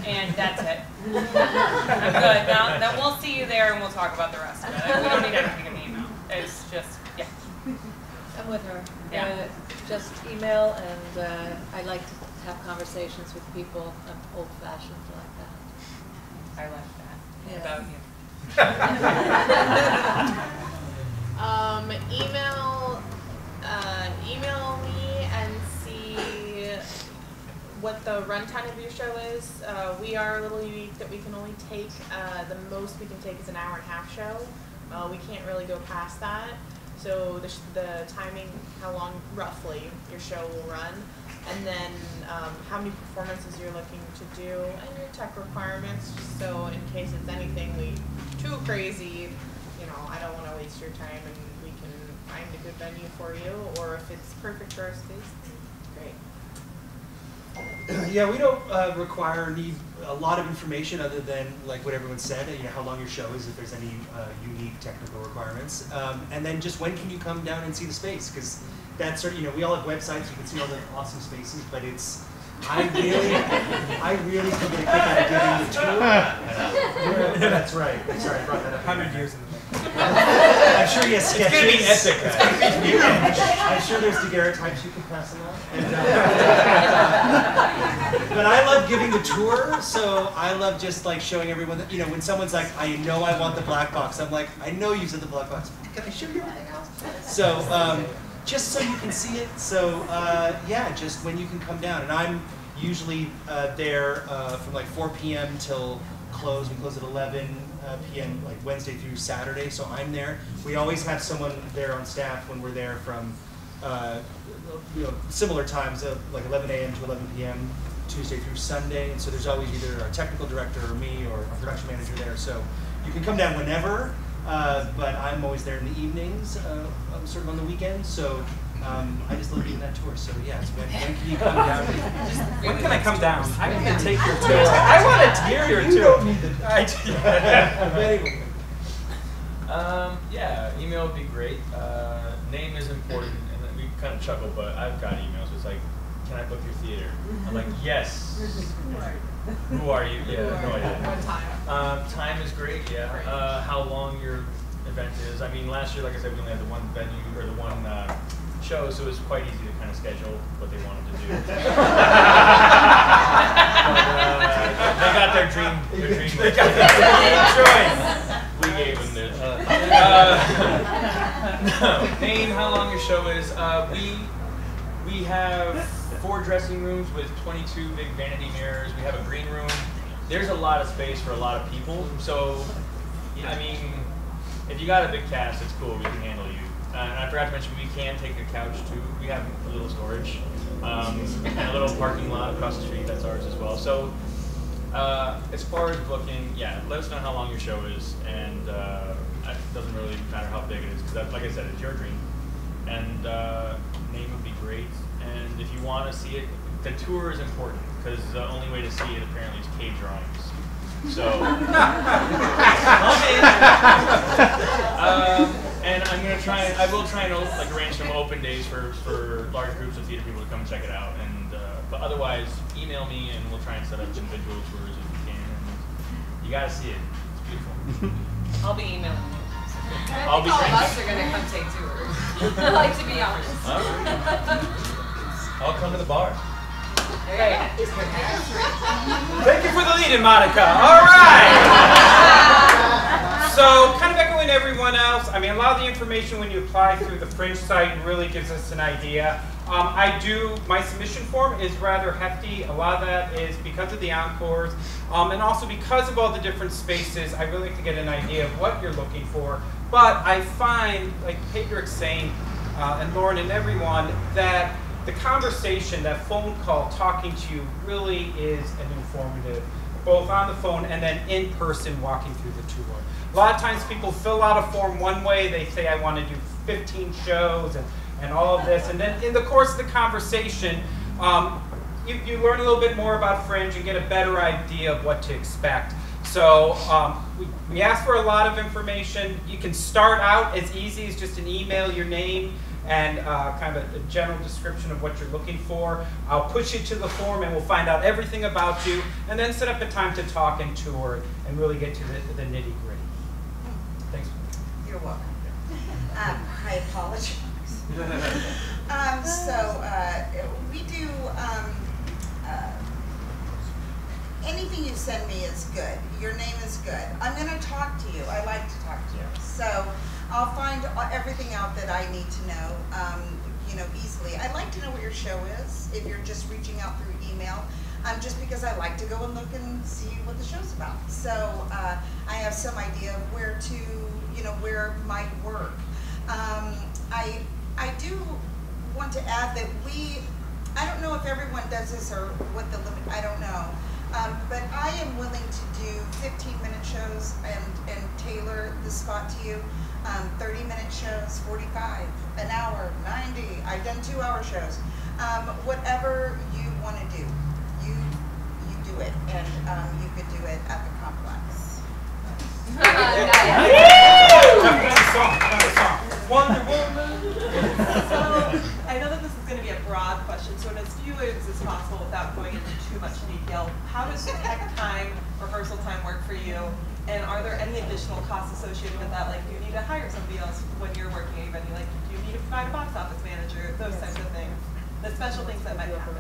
and that's it. I'm good. Now, then we'll see you there and we'll talk about the rest of it. We don't need anything in the email. It's just, yeah. I'm with her. Yeah. Just email, and I like to have conversations with people. I'm old-fashioned like that. I like that. Yeah. About you. Email me and see what the runtime of your show is. We are a little unique that we can only take, the most we can take is an 1.5-hour show. We can't really go past that. So the timing, how long roughly your show will run, and then how many performances you're looking to do, and your tech requirements, just so in case it's anything too crazy, I don't want to waste your time, and we can find a good venue for you, or if it's perfect for our space, great. Yeah, we don't need a lot of information other than like what everyone said, how long your show is, if there's any unique technical requirements, and then just when can you come down and see the space, because that's sort of, we all have websites, you can see all the awesome spaces, but I really can get a kick out of giving the tour. That's right. Sorry, I brought that up. 100 years in the making. I'm sure he has sketches. It's going to be epic, guys. I'm sure there's daguerreotypes you can pass along. But I love giving the tour, so I love just like showing everyone that, when someone's like, I know I want the black box, I'm like, I know you said the black box. Can I show you everything else? So, just so you can see it. So, yeah, just when you can come down. And I'm usually there from like 4 p.m. till close. We close at 11 p.m. like Wednesday through Saturday, so I'm there. We always have someone there on staff when we're there from similar times, like 11 a.m. to 11 p.m. Tuesday through Sunday, and so there's always either our technical director or me or a production manager there. So you can come down whenever, but I'm always there in the evenings, sort of on the weekends. So I just love giving that tour. So yeah, when can you come down? When can I come down? I need to take your tour. I want to take your tour. You don't need the. Yeah, email would be great. Name is important, and then we kind of chuckle, but I've got emails. It's like, can I book your theater? I'm like, yes. Who are you? Yeah, no idea. What time? Time is great, yeah. How long your event is. I mean, last year, like I said, we only had the one venue, or the one show, so it was quite easy to kind of schedule what they wanted to do. But, they got their dream They got their choice. We gave them theirs. No, name, how long your show is. We have 4 dressing rooms with 22 big vanity mirrors. We have a green room. There's a lot of space for a lot of people. So, I mean, if you got a big cast, it's cool. We can handle you. And I forgot to mention, we can take a couch too. We have a little storage and a little parking lot across the street. That's ours as well. So as far as booking, yeah, let us know how long your show is, and it doesn't really matter how big it is, because like I said, it's your dream. And name would be great. And if you want to see it, the tour is important, because the only way to see it apparently is cave drawings. So, and I'm gonna try. I will try and like arrange some open days for large groups of theater people to come check it out. And but otherwise, email me and we'll try and set up individual tours if we can. And you gotta see it. It's beautiful. I'll be emailing you. I'll be all of trying us are gonna come take tours. I like to be honest. All right. I'll come to the bar. There you go. Thank you for the lead-in, Monica. All right. So, kind of echoing everyone else, I mean, a lot of the information when you apply through the Fringe site really gives us an idea. My submission form is rather hefty. A lot of that is because of the encores, and also because of all the different spaces. I really like to get an idea of what you're looking for. But I find, like Pedro's saying, and Lauren and everyone, that the conversation, that phone call, talking to you really is an informative, both on the phone and then in person walking through the tour. A lot of times people fill out a form one way, they say I want to do 15 shows and all of this, and then in the course of the conversation, you learn a little bit more about Fringe and get a better idea of what to expect. So we ask for a lot of information. You can start out as easy as just an email, your name, and kind of a general description of what you're looking for. I'll push you to the form and we'll find out everything about you, and then set up a time to talk and tour and really get to the nitty-gritty. Thanks. You're welcome. I apologize. We do, anything you send me is good. Your name is good. I'm going to talk to you. I like to talk to you. So I'll find everything out that I need to know, easily. I'd like to know what your show is, if you're just reaching out through email, just because I like to go and look and see what the show's about. So I have some idea of where to, where it might work. I do want to add that I don't know if everyone does this or what the limit, I don't know. But I am willing to do 15-minute shows and tailor the spot to you. 30-minute shows, 45, an hour, 90. I've done 2-hour shows. Whatever you want to do, you do it, and you could do it at the complex. Wonder Woman. So I know that this is going to be a broad question, so in as few words as possible without going into too much detail, how does tech time, rehearsal time work for you? And are there any additional costs associated with that? Like, do you need to hire somebody else when you're working at a venue? Like, do you need to provide a box office manager? Those types of things. The special things that might happen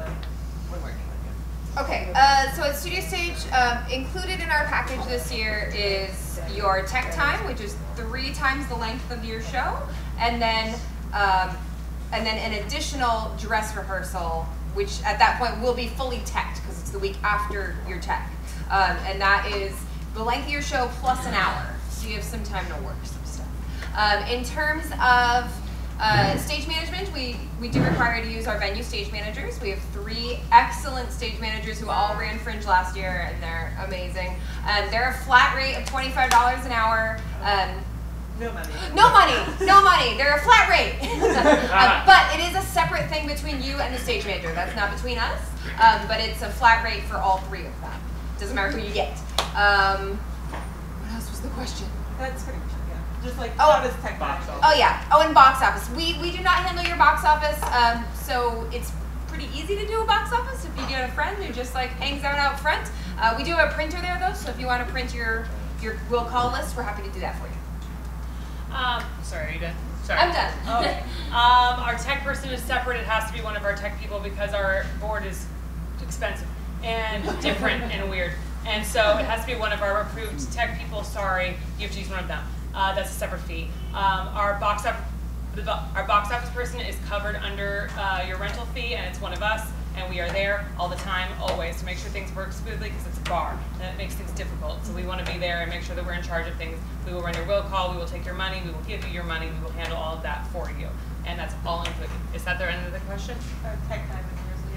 when working with you. Okay, so at Studio Stage, included in our package this year is your tech time, which is 3 times the length of your show, and then an additional dress rehearsal, which at that point will be fully teched because it's the week after your tech, and that is the length of your show plus an hour, so you have some time to work some stuff. In terms of stage management, we do require you to use our venue stage managers. We have 3 excellent stage managers who all ran Fringe last year, and they're amazing. They're a flat rate of $25 an hour. No money. No money. No money. They're a flat rate. But it is a separate thing between you and the stage manager. That's not between us, but it's a flat rate for all 3 of them. Doesn't matter who you get. What else was the question? That's pretty much it, yeah. Just like, how does tech box office? Oh yeah. Oh, and box office. We do not handle your box office, so it's pretty easy to do a box office if you get a friend who just like hangs out front. We do have a printer there though, so if you want to print your will call list, we're happy to do that for you. Sorry, are you done? Sorry. I'm done. Okay. Our tech person is separate. It has to be one of our tech people because our board is expensive and different and weird. And so it has to be one of our approved tech people. Sorry, you have to use one of them. That's a separate fee. Our box office person is covered under your rental fee, and it's one of us. and we are there all the time, always, to make sure things work smoothly, because it's a bar, and it makes things difficult. So we want to be there and make sure that we're in charge of things. We will run your will call, we will take your money, we will give you your money, we will handle all of that for you. And that's all included. Is that the end of the question? Tech time.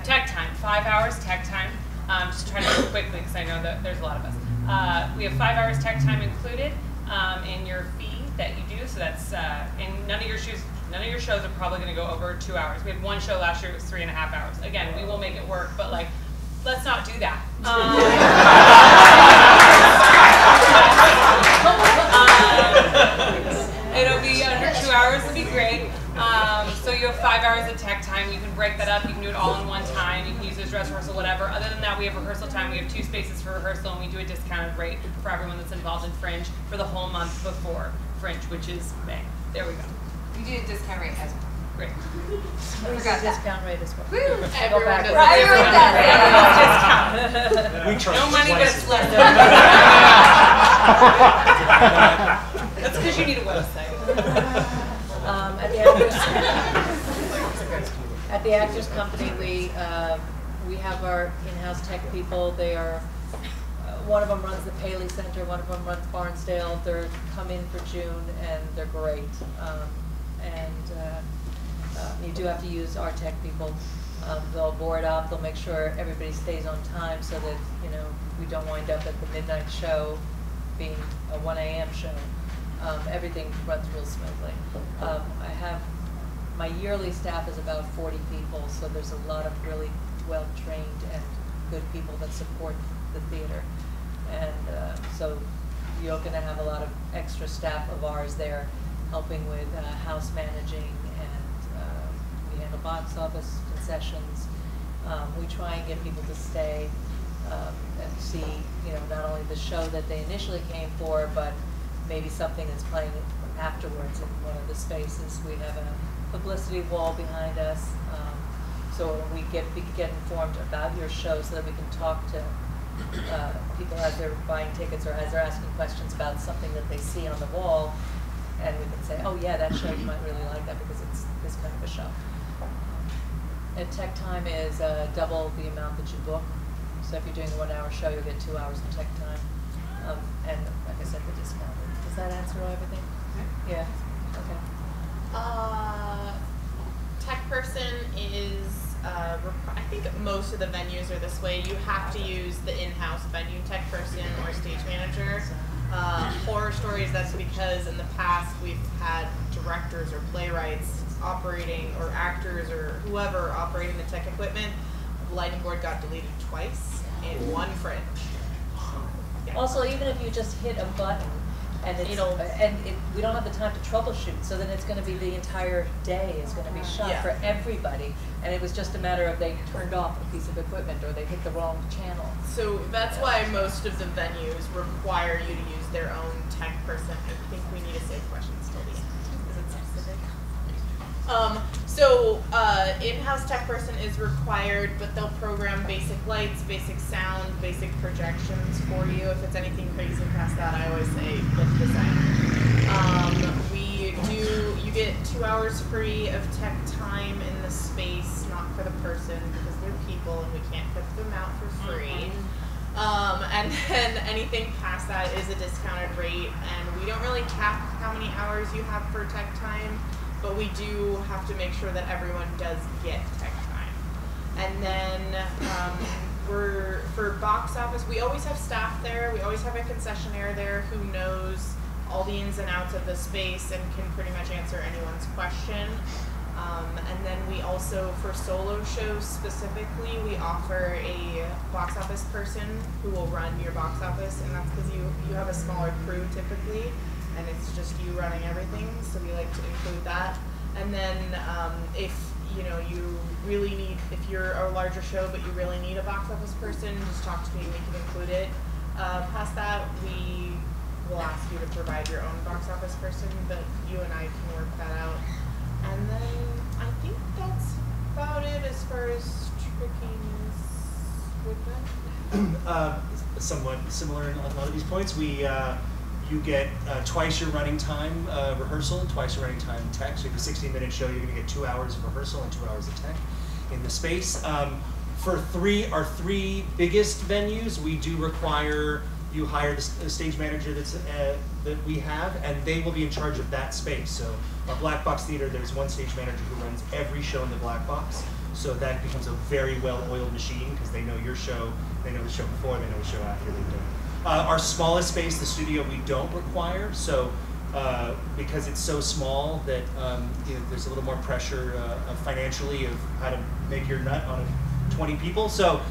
Tech time, 5 hours tech time. Just trying to do it quickly because I know that there's a lot of us. We have 5 hours tech time included in your fee that you do. So that's in none of your shows are probably going to go over 2 hours. We had one show last year; it was 3.5 hours. Again, we will make it work, but like, let's not do that. It'll be under 2 hours. It'll be great. So you have 5 hours of tech time. You can break that up. You can do it all in one time. You can use it as dress rehearsal, whatever. Other than that, we have rehearsal time. We have 2 spaces for rehearsal, and we do a discounted rate for everyone that's involved in Fringe for the whole month before Fringe, which is May. There we go. You do a discount rate as well. Great. We got discount rate as well. Woo! Go Everyone back. does. Everyone does. We charge No money, but twice it's as less. much. That's because you need a website. At the Actors Company, we have our in-house tech people. They are one of them runs the Paley Center, one of them runs Barnsdale. They're come in for June, and they're great. You do have to use our tech people. They'll board up. They'll make sure everybody stays on time so that we don't wind up at the midnight show being a 1 a.m. show. Everything runs real smoothly. My yearly staff is about 40 people, so there's a lot of really well-trained and good people that support the theater. And so you're going to have a lot of extra staff of ours there helping with house managing, and we handle box office concessions. We try and get people to stay and see, not only the show that they initially came for, but maybe something that's playing afterwards in one of the spaces. We have a publicity wall behind us, so we get informed about your show so that we can talk to people as they're buying tickets or as they're asking questions about something that they see on the wall, and we can say, oh yeah, that show, you might really like that because it's this kind of a show. And tech time is double the amount that you book. So if you're doing a 1 hour show, you'll get 2 hours of tech time. And like I said, the discount. Does that answer everything? Yeah. Okay. Tech person is, I think most of the venues are this way. You have to use the in-house venue tech person or stage manager. Horror Stories, that's because in the past we've had directors or playwrights operating, or actors or whoever operating the tech equipment. The lighting board got deleted twice in one Fringe. Yeah. Also, even if you just hit a button and we don't have the time to troubleshoot, so then it's going to be the entire day is going to be shot for everybody, and it was just a matter of they turned off a piece of equipment or they hit the wrong channel. So that's why most of the venues require you to use their own tech person. I think we need to save questions till the end. Is it specific? In-house tech person is required, but they'll program basic lights, basic sound, basic projections for you. If it's anything crazy past that, I always say lift designer. You get 2 hours free of tech time in the space, not for the person because they're people and we can't put them out for free. And then anything past that is a discounted rate, and we don't really cap how many hours you have for tech time, but we do have to make sure that everyone does get tech time. And then for box office, we always have staff there. We always have a concessionaire there who knows all the ins and outs of the space and can pretty much answer anyone's question. And then we also, for solo shows specifically, we offer a box office person who will run your box office, and that's because you have a smaller crew typically, and it's just you running everything, so we like to include that. And then if you're a larger show but you really need a box office person, just talk to me and we can include it. Past that, we will ask you to provide your own box office person, but you and I can work that out. And then I think that's about it as far as trickiness with that. Somewhat similar in a lot of these points. You get twice your running time rehearsal, twice your running time tech. So if you have a 60-minute show, you're going to get 2 hours of rehearsal and 2 hours of tech in the space. For our three biggest venues, we do require you hire the stage manager that we have, and they will be in charge of that space. So our Black Box Theater, there's one stage manager who runs every show in the Black Box. So that becomes a very well-oiled machine because they know your show, they know the show before, they know the show after they do it. Our smallest space, the studio, we don't require. So because it's so small that there's a little more pressure financially of how to make your nut on 20 people. So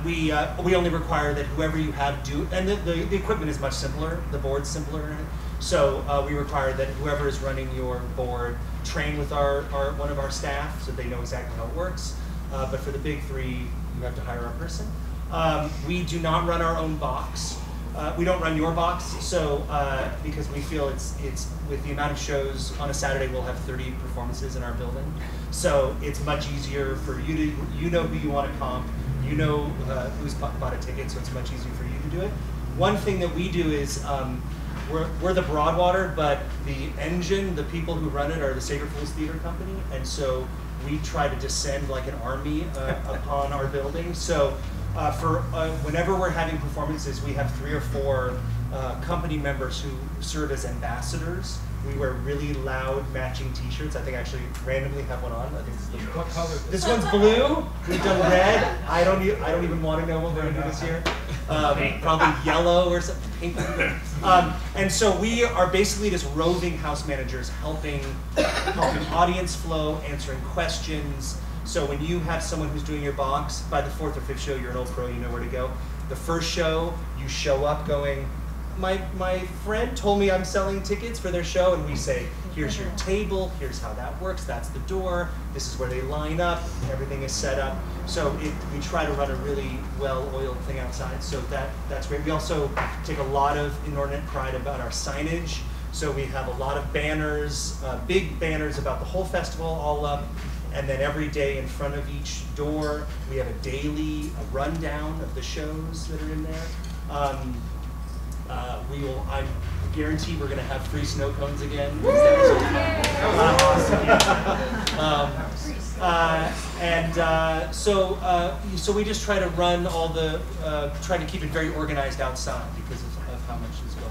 we only require that whoever you have do, and the equipment is much simpler, the board's simpler. So we require that whoever is running your board train with one of our staff so they know exactly how it works. But for the big three, you have to hire a person. We do not run our own box. We don't run your box, so because we feel it's with the amount of shows on a Saturday, we'll have 30 performances in our building. So it's much easier for you to, know who you want to comp, you know who's bought a ticket, so it's much easier for you to do it. One thing that we do is we're the Broadwater, but the engine, the people who run it are the Sacred Fools Theater Company, and so we try to descend like an army upon our building. So whenever we're having performances, we have 3 or 4 company members who serve as ambassadors. We wear really loud matching T-shirts. I think I actually randomly have one on. I think this is What color? This one's blue. We've done red. I don't even want to know what we're gonna do this year. Probably yellow or something, pink. And so we are basically just roving house managers, helping audience flow, answering questions. So when you have someone who's doing your box, by the 4th or 5th show, you're an old pro, you know where to go. The first show, you show up going, my friend told me I'm selling tickets for their show, and we say, here's your table, here's how that works, that's the door, this is where they line up, everything is set up. So we try to run a really well-oiled thing outside, so that's great. We also take a lot of inordinate pride about our signage. So we have a lot of banners, big banners about the whole festival all up. And then every day in front of each door, we have a rundown of the shows that are in there. I guarantee we're going to have free snow cones again. So we just try to run try to keep it very organized outside because of how much is going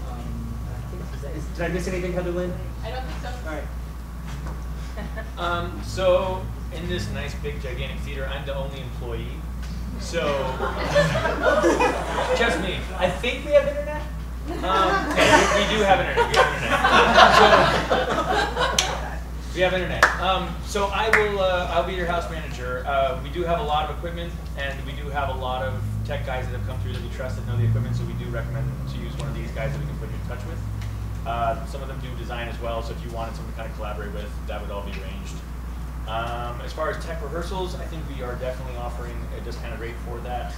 on. Did I miss anything, Heather Lynn? I don't think so. All right. So in this nice, big, gigantic theater, I'm the only employee. So just me. I think we have internet. And we do have internet. We have internet. So I'll be your house manager. We do have a lot of equipment, and we do have a lot of tech guys that have come through that we trust that know the equipment. So we do recommend to use one of these guys that we can put you in touch with. Some of them do design as well, so if you wanted someone to kind of collaborate with, that would all be arranged. As far as tech rehearsals, I think we are definitely offering a discounted rate for that.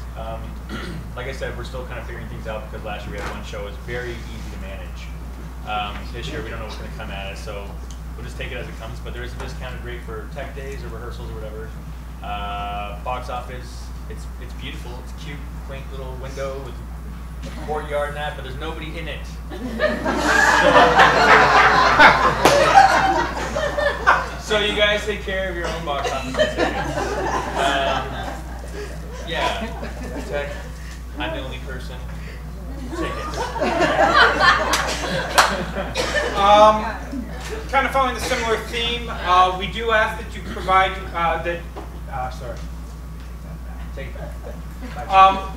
Like I said, we're still kind of figuring things out because last year we had one show. It was very easy to manage. This year we don't know what's going to come at us, so we'll just take it as it comes. But there is a discounted rate for tech days or rehearsals or whatever. Box office, it's beautiful. It's a cute, quaint little window with a courtyard and that, but there's nobody in it. So you guys take care of your own box office tickets. Yeah, tech. I'm the only person. Tickets. Kind of following a similar theme, we do ask that you provide sorry. Take that.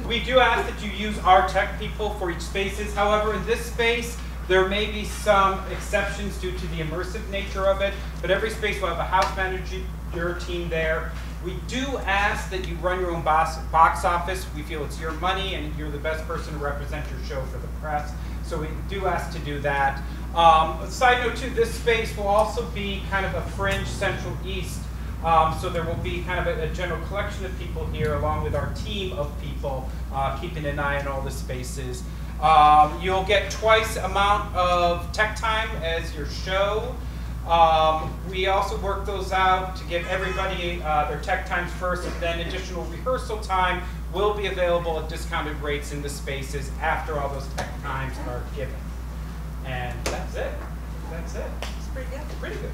We do ask that you use our tech people for each spaces. However, in this space, there may be some exceptions due to the immersive nature of it, but every space will have a house manager team there. We do ask that you run your own box office. We feel it's your money and you're the best person to represent your show for the press, so we do ask to do that. Side note too, this space will also be kind of a fringe Central East. So there will be kind of a general collection of people here along with our team of people keeping an eye on all the spaces. You'll get twice the amount of tech time as your show. We also work those out to give everybody their tech times first, and then additional rehearsal time will be available at discounted rates in the spaces after all those tech times are given. And that's it. That's it. It's pretty good. Pretty good.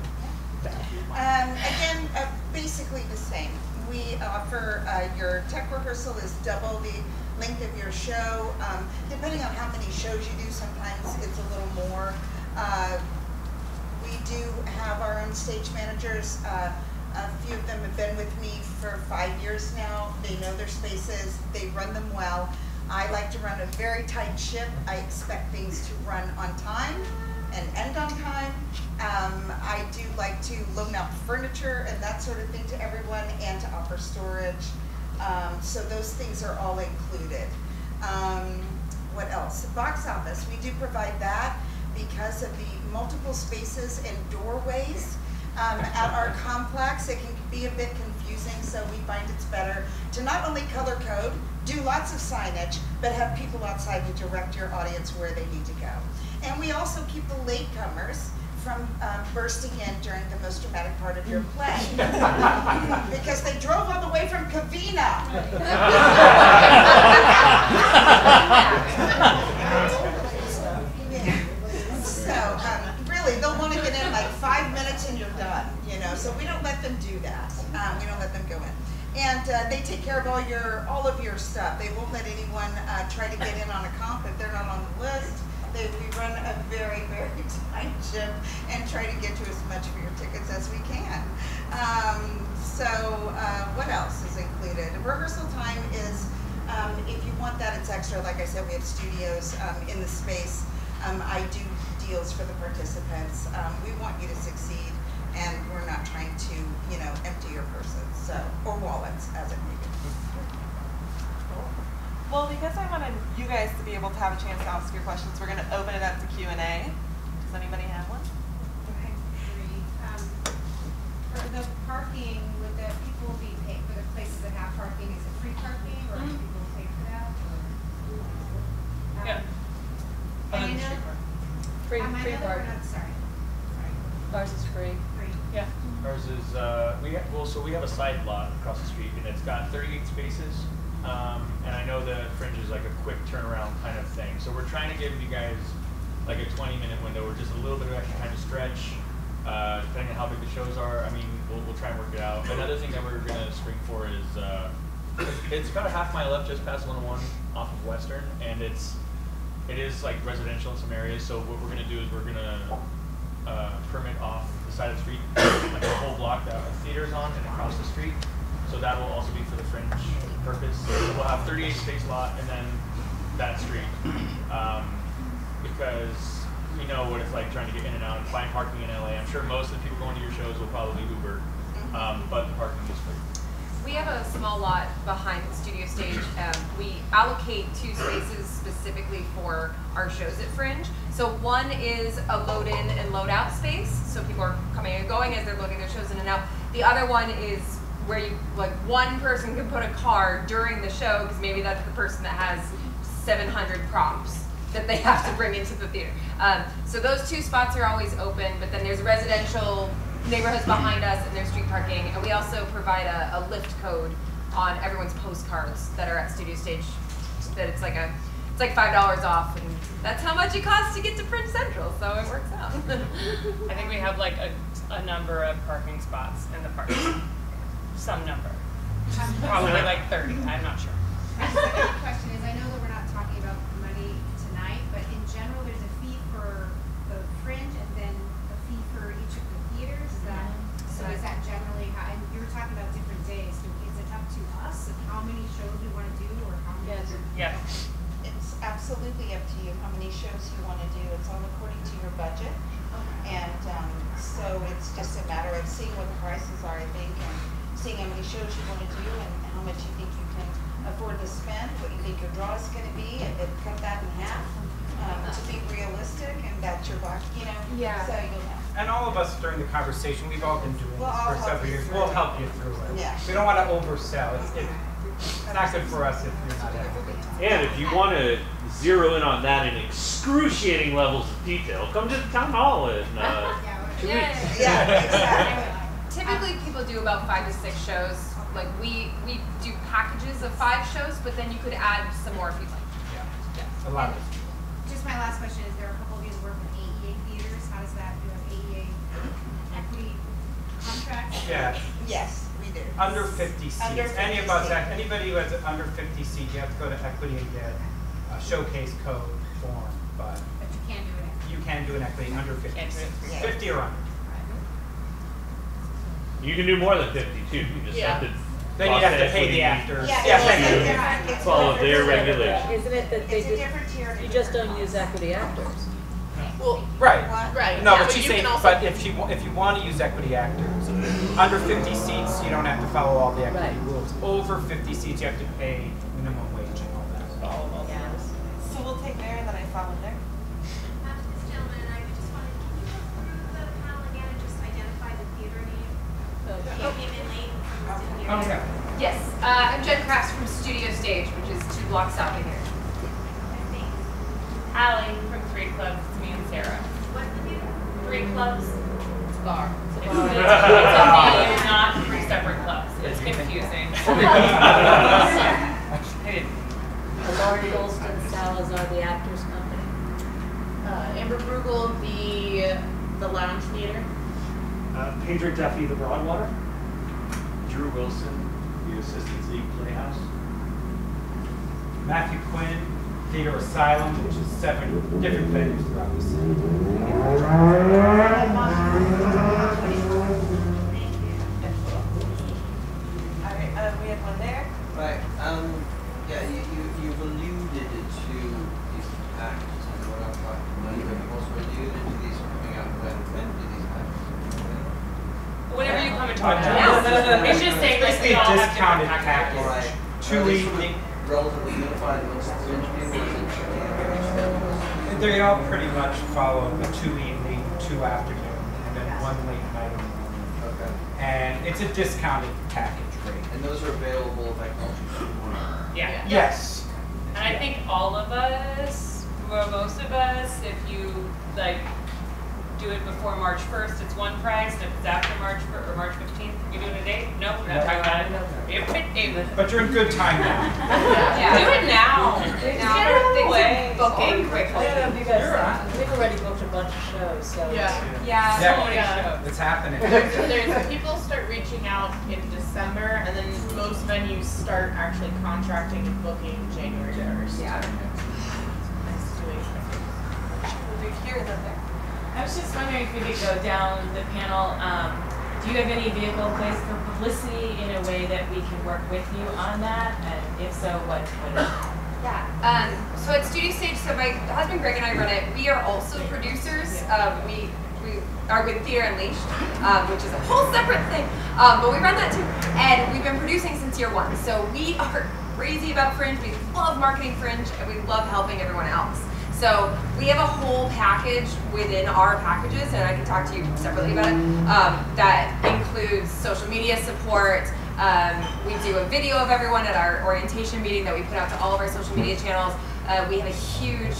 Again, basically basically the same. We offer your tech rehearsal is double the length of your show. Depending on how many shows you do, sometimes it's a little more. We do have our own stage managers. A few of them have been with me for 5 years now. They know their spaces. They run them well. I like to run a very tight ship. I expect things to run on time and end on time. I do like to loan out furniture and that sort of thing to everyone, and to offer storage. So those things are all included. What else? Box office. We do provide that because of the multiple spaces and doorways at our complex. It can be a bit confusing, so we find it's better to not only color code, do lots of signage, but have people outside to direct your audience where they need to go. And we also keep the latecomers from bursting in during the most dramatic part of your play. Because they drove all the way from Covina. So really, they'll want to get in like 5 minutes and you're done, you know. So we don't let them do that. We don't let them go in. And they take care of all of your stuff. They won't let anyone try to get in on a comp if they're not on the list. We run a very, very tight ship and try to get you as much for your tickets as we can. What else is included? Rehearsal time is, if you want that, it's extra. Like I said, we have studios in the space. I do deals for the participants. We want you to succeed, and we're not trying to, you know, empty your purses, or wallets, as it may be. Well, because I wanted you guys to be able to have a chance to ask your questions, we're going to open it up to Q&A. Does anybody have one? Okay, for the parking, would the people be paying for the places that have parking? Is it free parking, or do people pay for that? Yeah. And I know, Free I know that we're parking. not, sorry. Ours is free. Free. Yeah. Ours is, we have a side lot across the street, and it's got 38 spaces. And I know the Fringe is like a quick turnaround kind of thing. So we're trying to give you guys like a 20-minute window or just a little bit of extra time to stretch, depending on how big the shows are. I mean, we'll try and work it out. Another thing that we're going to spring for is, it's about a half mile up just past 101 off of Western, and it is like residential in some areas. So what we're going to do is we're going to permit off the side of the street, like a whole block that the theater's on and across the street. So that will also be for the Fringe purpose. So we'll have 38 space lot and then that street. Because we know what it's like trying to get in and out and find parking in LA. I'm sure most of the people going to your shows will probably Uber, but the parking is free. We have a small lot behind the studio stage. We allocate 2 spaces specifically for our shows at Fringe. So one is a load in and load out space, so people are coming and going as they're loading their shows in and out. The other one is where you, like, one person can put a car during the show, because maybe that's the person that has 700 props that they have to bring into the theater. So those 2 spots are always open, but then there's residential neighborhoods behind us and there's street parking, and we also provide a lift code on everyone's postcards that are at Studio Stage, that it's like $5 off, and that's how much it costs to get to Fringe Central, so it works out. I think we have like a number of parking spots in the park. Some number. Probably like 30, I'm not sure. My second question is, I know that we're not talking about money tonight, but in general, there's a fee for the Fringe and then a fee for each of the theaters. Is that generally how, and you were talking about different days, so is it up to us of how many shows we want to do, or how many? Yes. It's absolutely up to you how many shows you want to do. It's all according to your budget. Okay. And so it's just a matter of seeing what the prices are, I think, and seeing how many shows you want to do and how much you think you can afford to spend, what you think your draw is going to be, and cut that in half to be realistic, and that's your box, you know? Yeah. So you'll have. And all of us during the conversation, we've all been doing Well, this I'll for help several you years. through We'll it. help you through it. Yeah. We don't want to oversell. It's not good for us if you're not happy. And if you want to zero in on that in excruciating levels of detail, come to the town hall in 2 weeks. Yeah, exactly. Typically, people do about 5 to 6 shows. Like we do packages of 5 shows, but then you could add some more if you'd like. Yeah. A lot of it. Just my last question is, there are a couple of you that work with AEA theaters. How does that, do you have AEA equity contracts? Yeah. Yes, we seated. Under 50 seats. Under 50 Any of us, seats. anybody who has an under 50 seat, you have to go to equity and get a showcase code form. But But you can't do it. you can do an equity under 50 Can't do it. seats. Yeah. 50 or under. You can do more than 52. You just Yeah. have to. Then you'd cost have to pay equity. the actors. Yeah, Yeah, it's thank a you. different- it's a Follow different their tier. regulations. Isn't it that they It's a just, different tier. and a you just different don't use cost. equity actors? Well, Right. What? right. No, yeah, but she's you saying, can also, but if you want to use equity actors, under 50 seats, you don't have to follow all the equity Right. rules. Over 50 seats, you have to pay minimum wage and all that. So we'll take there and then I follow there. This gentleman and I, we just wanted, can you go through the panel again and just identify the theater name? You came in late and didn't hear. Oh, yeah. Yes, I'm Jen Crafts from Studio Stage, which is 2 blocks south of here. Allie from 3 Clubs, it's me and Sarah. What's the theater? 3 Clubs, Bar. it's a name, not 3 separate clubs. It's confusing. Lauren Golston Salazar, the Actors Company. Amber Brugel, the Lounge Theater. Pedro Duffy, the Broadwater. Drew Wilson, the Assistants League Playhouse. Matthew Quinn, Theater Asylum, which is 7 different venues throughout the city. Alright, we have one there. Right. Yeah, you've alluded to these acts and what I'm talking about, but you've also alluded to these coming out when do these acts? Whenever you come and talk to No, us. It's just saying that we Basically a all have discounted different package. Right. Two Are they week. something relatively unified amongst the fringe people, or is it tricky to understand? They all pretty much follow a 2 evening, 2 afternoon, and then 1 late night in the morning. Okay. And it's a discounted package rate. And those are available if I call you. Yeah. Yes. And I think all of us, well, most of us, if you like do it before March 1st, it's one price. And if it's after March or March 15th, you doing a date? No, we're not talking about it. But you're in good time now. Yeah. Do it now. Things Way. are booking quickly. I don't know if you guys, we've already booked a bunch of shows, so. Yeah. Yeah. So many Yeah. shows. It's happening. There's people start reaching out in December, and then most venues start actually contracting and booking January 1st. Yeah. Nice doing. We'll do here and then there. I was just wondering if we could go down the panel. Do you have any vehicle plans for publicity in a way that we can work with you on that? And if so, what is it? Yeah. So at Studio Stage, so my husband Greg and I run it. We are also producers. We are with Theater Unleashed, which is a whole separate thing. But we run that too. And we've been producing since year 1. So we are crazy about Fringe. We love marketing Fringe, and we love helping everyone else. So we have a whole package within our packages, and I can talk to you separately about it, that includes social media support. We do a video of everyone at our orientation meeting that we put out to all of our social media channels. We have a huge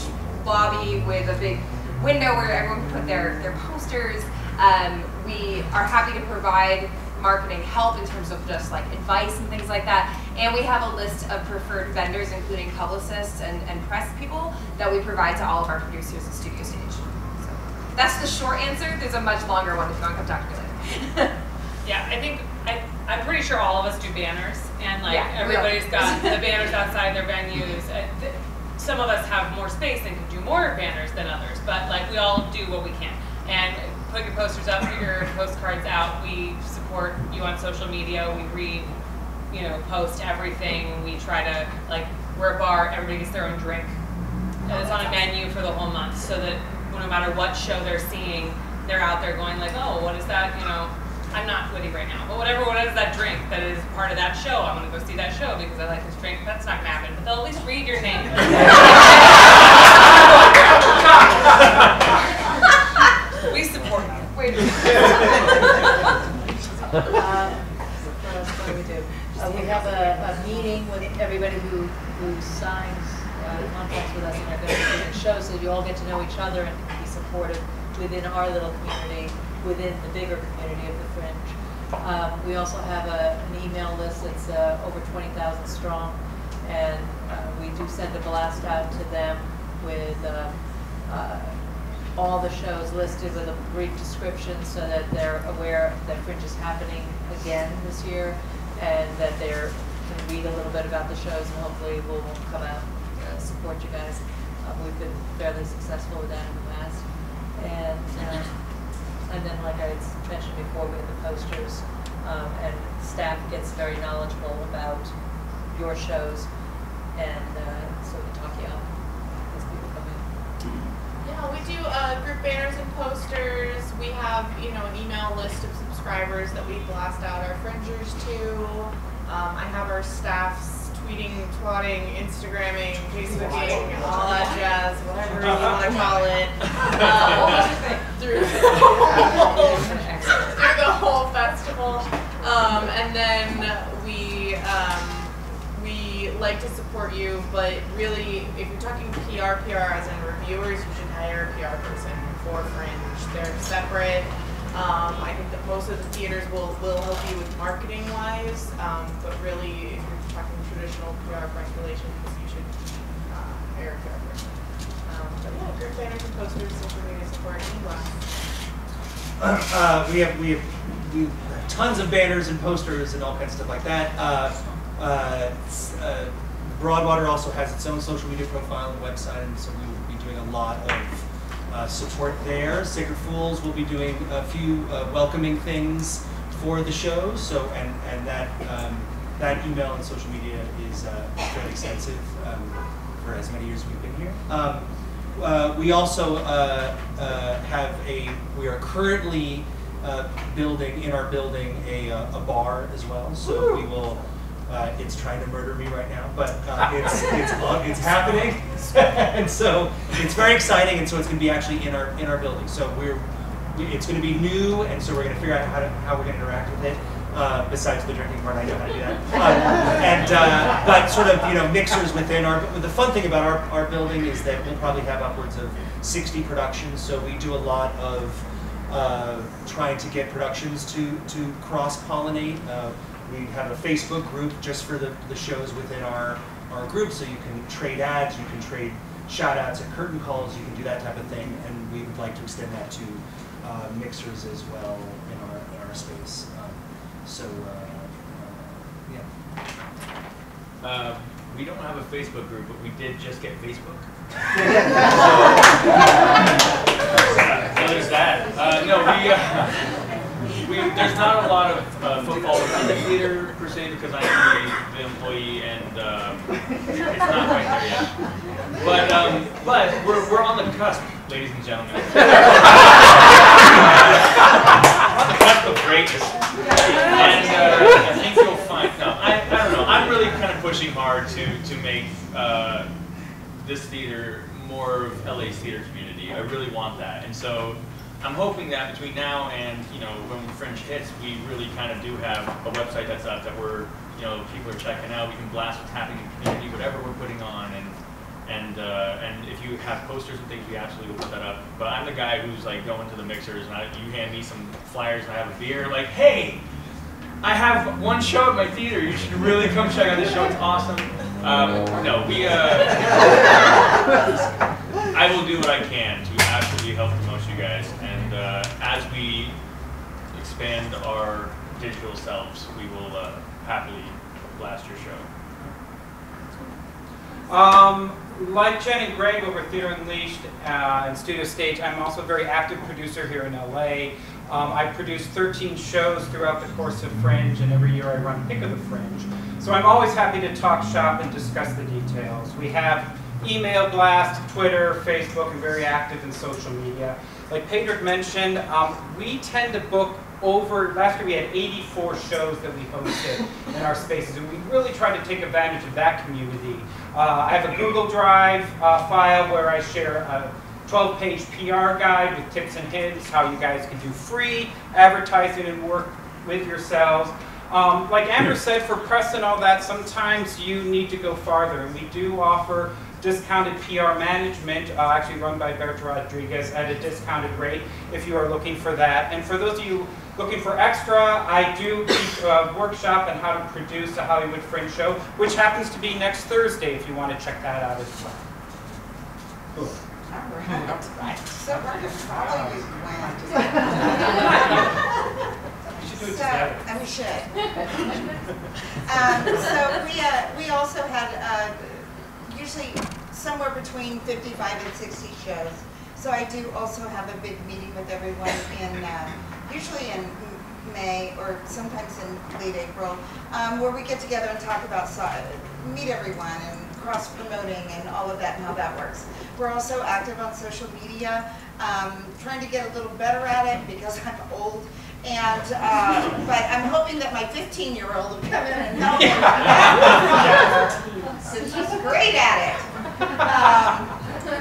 lobby with a big window where everyone can put their posters. We are happy to provide marketing help in terms of just like advice and things like that. And we have a list of preferred vendors, including publicists and press people, that we provide to all of our producers at Studio Stage. So that's the short answer. There's a much longer one if you want to come talk to me later. Yeah, I think I'm pretty sure all of us do banners, and like Yeah, everybody's got the banners outside their venues. Some of us have more space and can do more banners than others, but like we all do what we can. And put your posters up, put your postcards out. We support you on social media. We post everything. We try to, like, we're a bar, everybody gets their own drink. And it's on a menu for the whole month, so that no matter what show they're seeing, they're out there going like, oh, what is that, I'm not witty right now, but what is that drink that is part of that show? I'm gonna go see that show because I like this drink. That's not gonna happen, but they'll at least read your name. We support you. Wait a What do we do? We have a meeting with everybody who signs contracts with us and are going to do the show, so you all get to know each other and can be supportive within our little community, within the bigger community of the Fringe. We also have an email list that's over 20,000 strong, and we do send a blast out to them with all the shows listed with a brief description so that they're aware that Fringe is happening again this year, and that they're can read a little bit about the shows, and hopefully we'll come out and support you guys. We've been fairly successful with that in the past. And then, like I mentioned before, we have the posters, and staff gets very knowledgeable about your shows, and so we can talk you up as people come in. Yeah, we do group banners and posters. We have, you know, an email list of subscribers that we blast out our Fringers to. I have our staffs tweeting, twatting, Instagramming, Facebooking, all that jazz, whatever you want to call it. Through the whole festival. And then we like to support you, but really, if you're talking PR as in reviewers, you should hire a PR person for Fringe. They're separate. I think that most of the theaters will help you with marketing wise, but really, if you're talking traditional PR regulations, you should hire a PR person. But yeah, group banners and posters, social media support, and glass. We have tons of banners and posters and all kinds of stuff like that. Broadwater also has its own social media profile and website, and so we will be doing a lot of support there. Sacred Fools will be doing a few welcoming things for the shows. So and that email and social media is fairly extensive for as many years as we've been here. We also we are currently building in our building a bar as well. So we will. It's trying to murder me right now, but it's happening, and so it's very exciting. And so it's going to be actually in our building. So it's going to be new, and so we're going to figure out how we're going to interact with it. Besides the drinking part, I know how to do that. But sort of mixers within our. The fun thing about our building is that we'll probably have upwards of 60 productions. So we do a lot of trying to get productions to cross-pollinate. We have a Facebook group just for the shows within our group, so you can trade ads, you can trade shout-outs and curtain calls, you can do that type of thing, and we would like to extend that to mixers as well in our space. Yeah. We don't have a Facebook group, but we did just get Facebook. So there's that. There's not a lot of football in the theater per se because I am the employee, and it's not quite there yet. But we're on the cusp, ladies and gentlemen. On the cusp of greatness, and I think you'll find. No, I don't know. I'm really kind of pushing hard to make this theater more of LA's theater community. I really want that, and so. I'm hoping that between now and when Fringe hits, we really kind of do have a website that's up that we're people are checking out. We can blast what's happening in the community, whatever we're putting on, and if you have posters and things, we absolutely will put that up. But I'm the guy who's like going to the mixers, and you hand me some flyers, and I have a beer, like, hey, I have one show at my theater. You should really come check out this show. It's awesome. I will do what I can to absolutely help promote you guys, and as we expand our digital selves, we will happily blast your show. Like Jen and Greg over Theater Unleashed and Studio Stage, I'm also a very active producer here in LA. I produce 13 shows throughout the course of Fringe, and every year I run Pick of the Fringe. So I'm always happy to talk shop and discuss the details. We have email blast, Twitter, Facebook, and very active in social media. Like Pedro mentioned, we tend to book last year we had 84 shows that we hosted in our spaces, and we really try to take advantage of that community. I have a Google Drive file where I share a 12-page PR guide with tips and hints, how you guys can do free advertising and work with yourselves. Like Amber said, for press and all that, sometimes you need to go farther, and we do offer discounted PR management, actually run by Berta Rodriguez at a discounted rate if you are looking for that. And for those of you looking for extra, I do teach a workshop on how to produce a Hollywood Fringe show, which happens to be next Thursday if you want to check that out as well. I remember. So hard to follow you, Gwen. We should do it So, together. and we should. So we also had usually somewhere between 55 and 60 shows. So I do also have a big meeting with everyone in usually in May or sometimes in late April, where we get together and talk about meet everyone and cross promoting and all of that and how that works. We're also active on social media, trying to get a little better at it because I'm old. And but I'm hoping that my 15-year-old will come in and help me. Since she's great at it.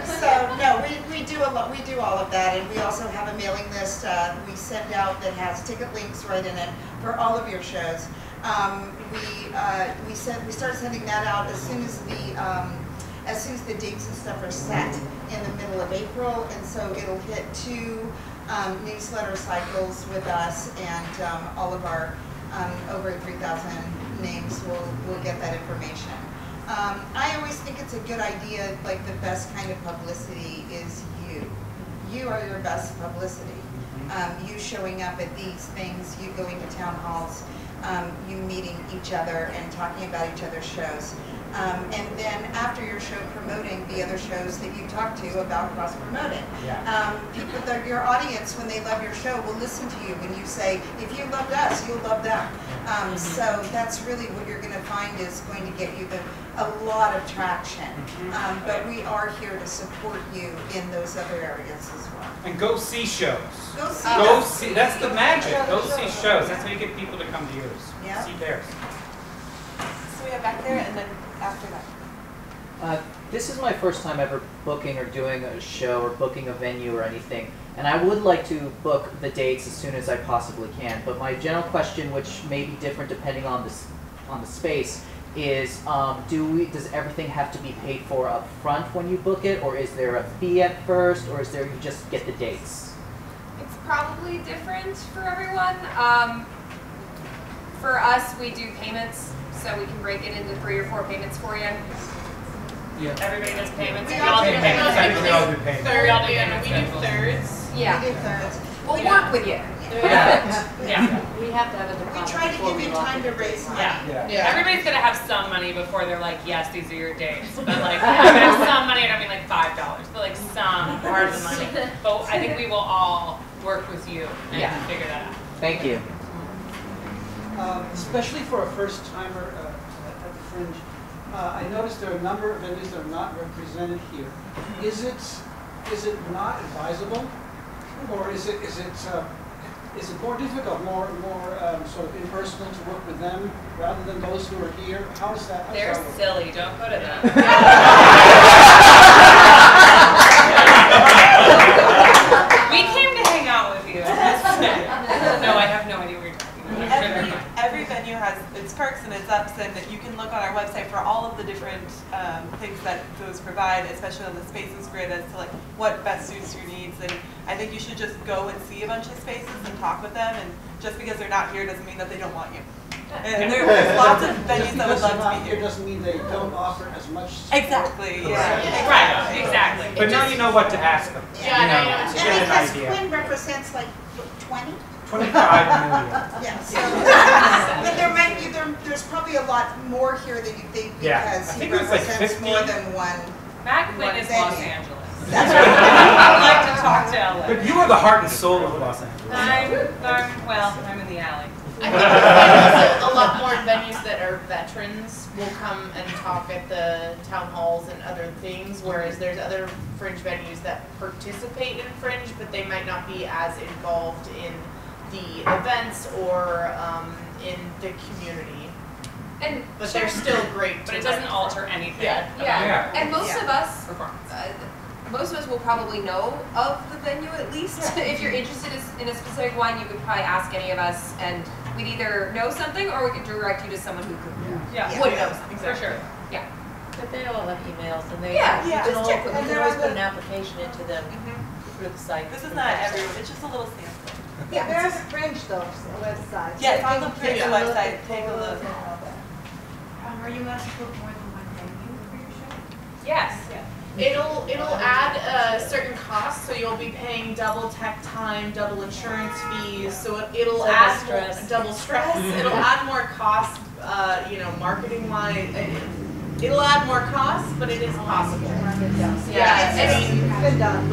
So no, we do a lot. We do all of that, and we also have a mailing list we send out that has ticket links right in it for all of your shows. We start sending that out as soon as the dates and stuff are set in the middle of April, and so it'll hit 2 newsletter cycles with us, and all of our over 3,000 names will get that information. I always think it's a good idea, like the best kind of publicity is you. You are your best publicity. You showing up at these things, you going to town halls, you meeting each other and talking about each other's shows. And then after your show, promoting the other shows that you talk to about cross-promoting. Yeah. Your audience, when they love your show, will listen to you when you say, if you loved us, you'll love them. So that's really what you're going to find is going to get you a lot of traction. But we are here to support you in those other areas as well. And go see shows. Go see. That's the magic. Go see shows. That's how you get people to come to yours. Yeah. See theirs. So we have back there, and then after that. This is my first time ever booking or doing a show or booking a venue or anything, and I would like to book the dates as soon as I possibly can. But my general question, which may be different depending on the space, is does everything have to be paid for up front when you book it, or is there a fee at first, or is there you just get the dates? It's probably different for everyone. For us, we do payments, so we can break it into 3 or 4 payments for you. Yeah. Everybody does payments. We We all all do do payments. payments. We all do payments. We all do Yeah, we payments. do thirds. Yeah. We do thirds. We'll work with you. Yeah. We have to have a We deposit try to before give we you lock time it. to raise money. Yeah. Everybody's gonna have some money before they're like, yes, these are your dates. But like, I'm gonna have some money, and I mean like $5, but like some part of the money. But I think we will all work with you and figure that out. Thank you. Especially for a first timer at the Fringe, I noticed there are a number of venues that are not represented here. Is it not advisable, or is it more difficult, more sort of impersonal to work with them rather than those who are here? How does that? They're silly. Don't go to them. We came to hang out with you. No, I have no idea what you're talking about. Every venue has its perks and its ups, and you can look on our website for all of the different things that those provide, especially on the spaces grid as to like what best suits your needs. And I think you should just go and see a bunch of spaces and talk with them. And just because they're not here doesn't mean that they don't want you. And there's lots of venues that would love to be here. It doesn't mean they don't offer as much support. Exactly. Yeah. Right. Exactly. But now you know what to ask them. Yeah, now you know what to get And an because idea. Quinn represents like 20? 25 million. Yeah. So, but there's probably a lot more here than you think Yeah. because I he think it was like represents 50. more than one. Mac Quinn is Los venue. Angeles. That's I'd like to talk to LA. But you are the heart and soul of Los Angeles. I'm in the alley. I think also a lot more venues that are veterans will come and talk at the town halls and other things, whereas there's other Fringe venues that participate in Fringe, but they might not be as involved in the events or in the community. But they're still great. But it doesn't alter anything. Yeah. And most of us, Performance. most of us will probably know of the venue at least. If you're interested in a specific one, you could probably ask any of us, and we'd either know something or we could direct you to someone who could would know something. For sure. Yeah. But they all have emails, and they Yeah, you yeah. can Just all check put, them. you can always put an application into them through the site. This is not everyone. It's just a little sample. Yeah, there's a Fringe though, website. Yes, on the Fringe website. Take a look. Are you allowed to book more than one venue for your show? Yes. It'll add certain costs, so you'll be paying double tech time, double insurance fees. So it'll Double add stress. more, double stress. It'll add more costs, marketing wise. It'll add more costs, but it is possible. The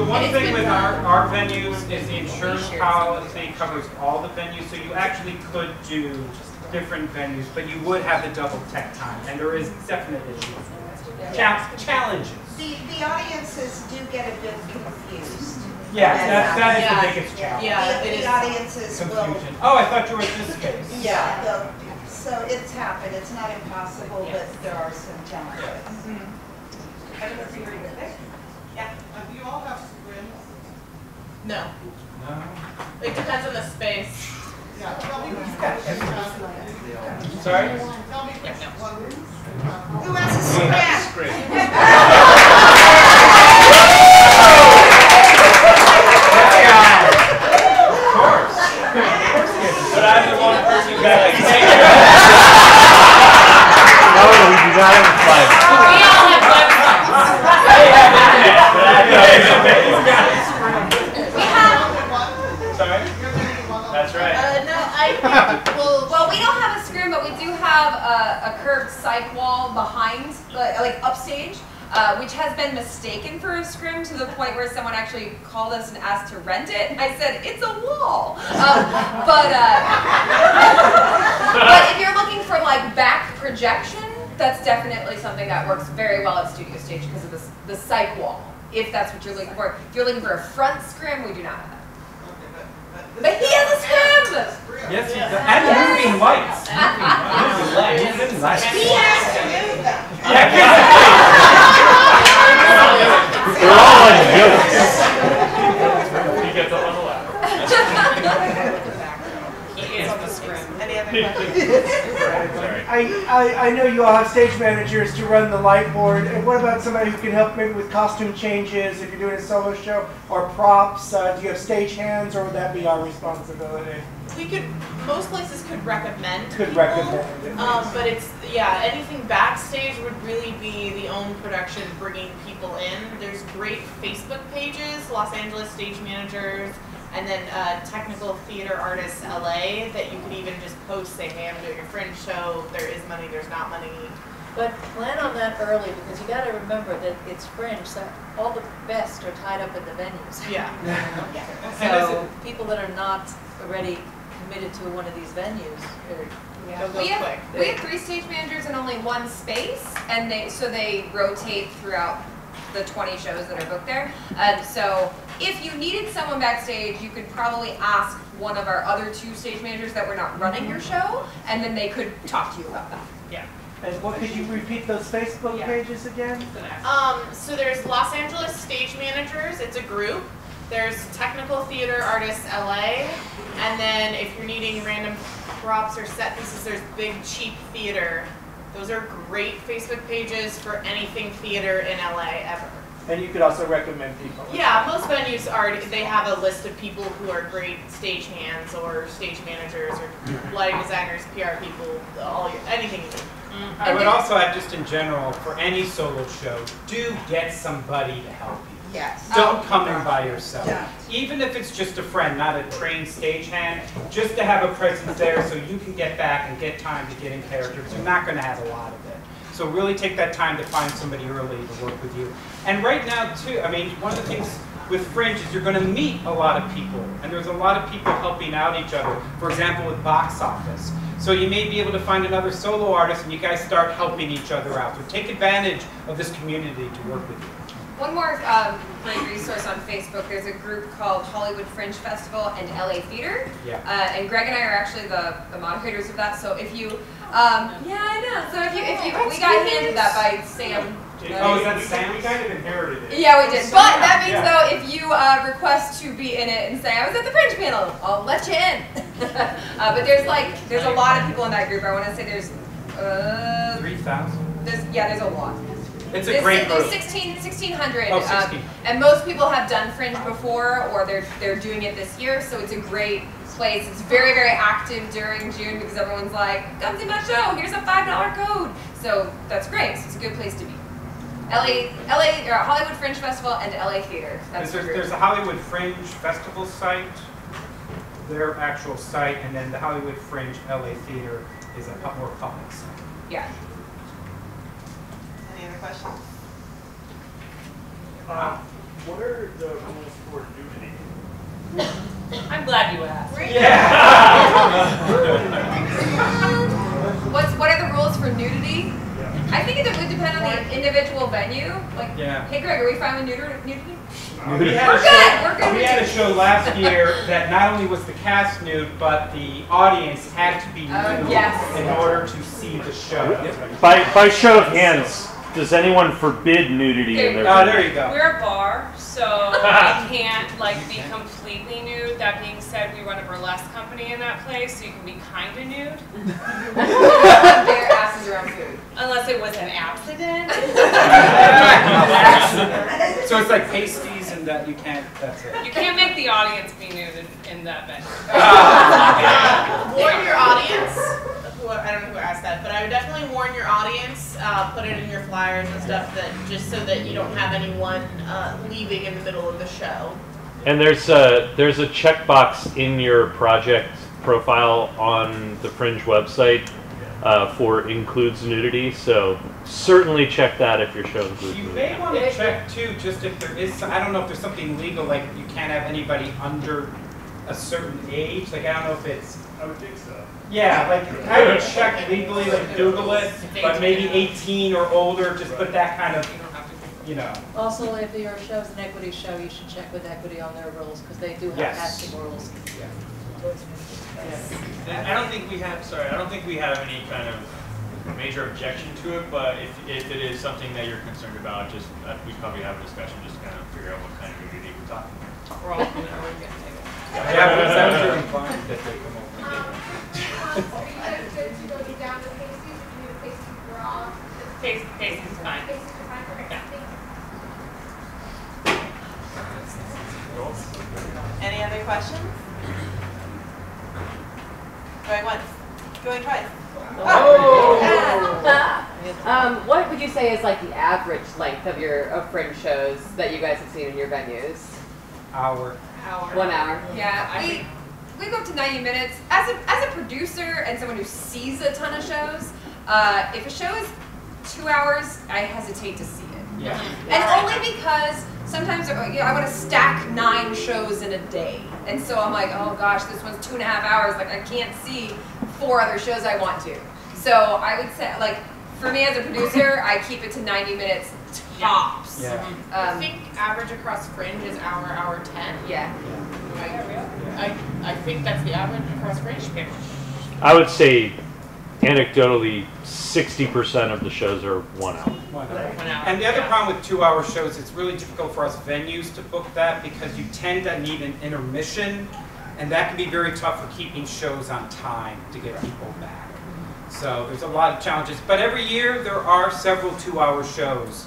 one thing with our venues is the insurance policy covers all the venues, so you actually could do different venues, but you would have the double tech time, and there is definitely challenges. The audiences do get a bit confused. Yes, that is the biggest challenge. Yeah, the audiences confusion. Oh, I thought you were in this space. Yeah, so it's happened. It's not impossible, but there are some challenges. I don't know if you agree with it. Yeah. Do you all have scrims? No. No. It depends on the space. Yeah, tell me which one. Sorry? Tell me which one. Who has a scrim? Of course. But I'm the one person who got it. No, we do not have a five. We all have websites. They have internet, but I got it. Sorry? That's right. No, I think, well, we don't have a scrim, but we do have a curved cyc wall behind, like upstage, which has been mistaken for a scrim to the point where someone actually called us and asked to rent it. And I said, it's a wall. But if you're looking for like back projection, that's definitely something that works very well at Studio Stage because of the cyc wall, if that's what you're looking for. If you're looking for a front scrim, we do not have that. But he has a scrim! Yes, he does. And moving lights. Moving lights. He has to move them. We're all on jokes. He gets up on the ladder. He is the scrim. Any other questions? Sorry. I know you all have stage managers to run the light board. And what about somebody who can help maybe with costume changes if you're doing a solo show or props? Do you have stage hands, or would that be our responsibility? Most places could recommend Could people, recommend it. but anything backstage would really be the own production bringing people in. There's great Facebook pages, Los Angeles Stage Managers, and then Technical Theater Artists LA that you could even just post, say, hey, I'm doing a Fringe show, there is money, there's not money. But plan on that early, because you got to remember that it's Fringe, so all the best are tied up in the venues. Yeah. So people that are not already committed to one of these venues We have 3 stage managers in only one space, and they rotate throughout the 20 shows that are booked there. So if you needed someone backstage, you could probably ask one of our other 2 stage managers that were not running your show, and then they could talk to you about that. Yeah. And what, could you repeat those Facebook pages again? So there's Los Angeles Stage Managers, it's a group. There's Technical Theater Artists LA, and then if you're needing random props or set pieces, there's Big Cheap Theater. Those are great Facebook pages for anything theater in LA ever. And you could also recommend people. Yeah, most venues they have a list of people who are great stage hands or stage managers or lighting designers, PR people, anything you need. I would also add, just in general, for any solo show, do get somebody to help you. Yes. Don't come in by yourself. Yeah. Even if it's just a friend, not a trained stagehand, just to have a presence there so you can get back and get time to get in character, because you're not going to have a lot of it. So really take that time to find somebody early to work with you. And right now, too, I mean, one of the things with Fringe is you're going to meet a lot of people, and there's a lot of people helping out each other. For example, with box office. So you may be able to find another solo artist, and you guys start helping each other out. So take advantage of this community to work with you. One more great resource on Facebook, there's a group called Hollywood Fringe Festival and LA Theater. Yeah. And Greg and I are actually the moderators of that, so if you, yeah, I know. So if you, we got handed that by Sam. Oh, is that Sam? We kind of inherited it. Yeah, we did. But that means, though, if you request to be in it and say, I was at the Fringe panel, I'll let you in. But there's a lot of people in that group. I want to say there's 3,000? There's a lot. It's a great group. There's 1,600. Oh, 16. And most people have done Fringe before, or they're doing it this year, so it's a great place. It's very, very active during June because everyone's like, come see my show, here's a $5 code. So that's great. So it's a good place to be. Hollywood Fringe Festival and LA Theater. That's There's a Hollywood Fringe Festival site, their actual site, and then the Hollywood Fringe LA Theater is a more public site. Yeah. Any other questions? What are the rules for nudity? I'm glad you asked. What are the rules for nudity? I think it would depend on the individual venue. Like, hey Greg, are we fine with nudity? We had a show last year that not only was the cast nude, but the audience had to be nude in order to see the show. By show of hands, does anyone forbid nudity in their venue? There you go. We're a bar, so we can't be completely nude. That being said, we run a burlesque company in that place, so you can be kind of nude. Bare asses around food. Unless it was an accident. So it's like pasties and that you can't, that's it. You can't make the audience be nude in that venue. Warn your audience. I don't know who asked that, but I would definitely warn your audience, put it in your flyers and stuff, that just so that you don't have anyone leaving in the middle of the show. And there's a checkbox in your project profile on the Fringe website for includes nudity, so certainly check that if your show includes nudity. You may want to check too, just if there is, I don't know if there's something legal, like you can't have anybody under a certain age, like I don't know if it's... I would think so. Yeah, like I would check legally, like Google it, but maybe 18 or older, just put that kind of, you know. Also, if your show's an equity show, you should check with equity on their rules, because they do have casting rules. And I don't think we have any kind of major objection to it, but if it is something that you're concerned about, just we probably have a discussion, just kind of figure out what kind of nudity we're talking about. We're all Yeah, because I was really fine that they come over. Are you guys good to go down to pasties? If you need a pasty bra? Pasties is fine. Pasties are fine? Okay, thank you. Any other questions? Going once. Going twice. What would you say is like the average length of your Fringe shows that you guys have seen in your venues? Hour. 1 hour. Yeah, we go up to 90 minutes. As a producer and someone who sees a ton of shows, if a show is 2 hours, I hesitate to see it. Yeah. And only because sometimes I want to stack 9 shows in a day. And so I'm like, oh gosh, this one's 2.5 hours. Like I can't see 4 other shows I want to. So I would say, like, for me as a producer, I keep it to 90 minutes tops. Yeah. I think average across Fringe is hour 10. Yeah. I think that's the average across Fringe. I would say, anecdotally, 60% of the shows are 1 hour. 1 hour. And the other problem with 2 hour shows, it's really difficult for us venues to book that because you tend to need an intermission, and that can be very tough for keeping shows on time to get people back. So there's a lot of challenges. But every year there are several 2 hour shows.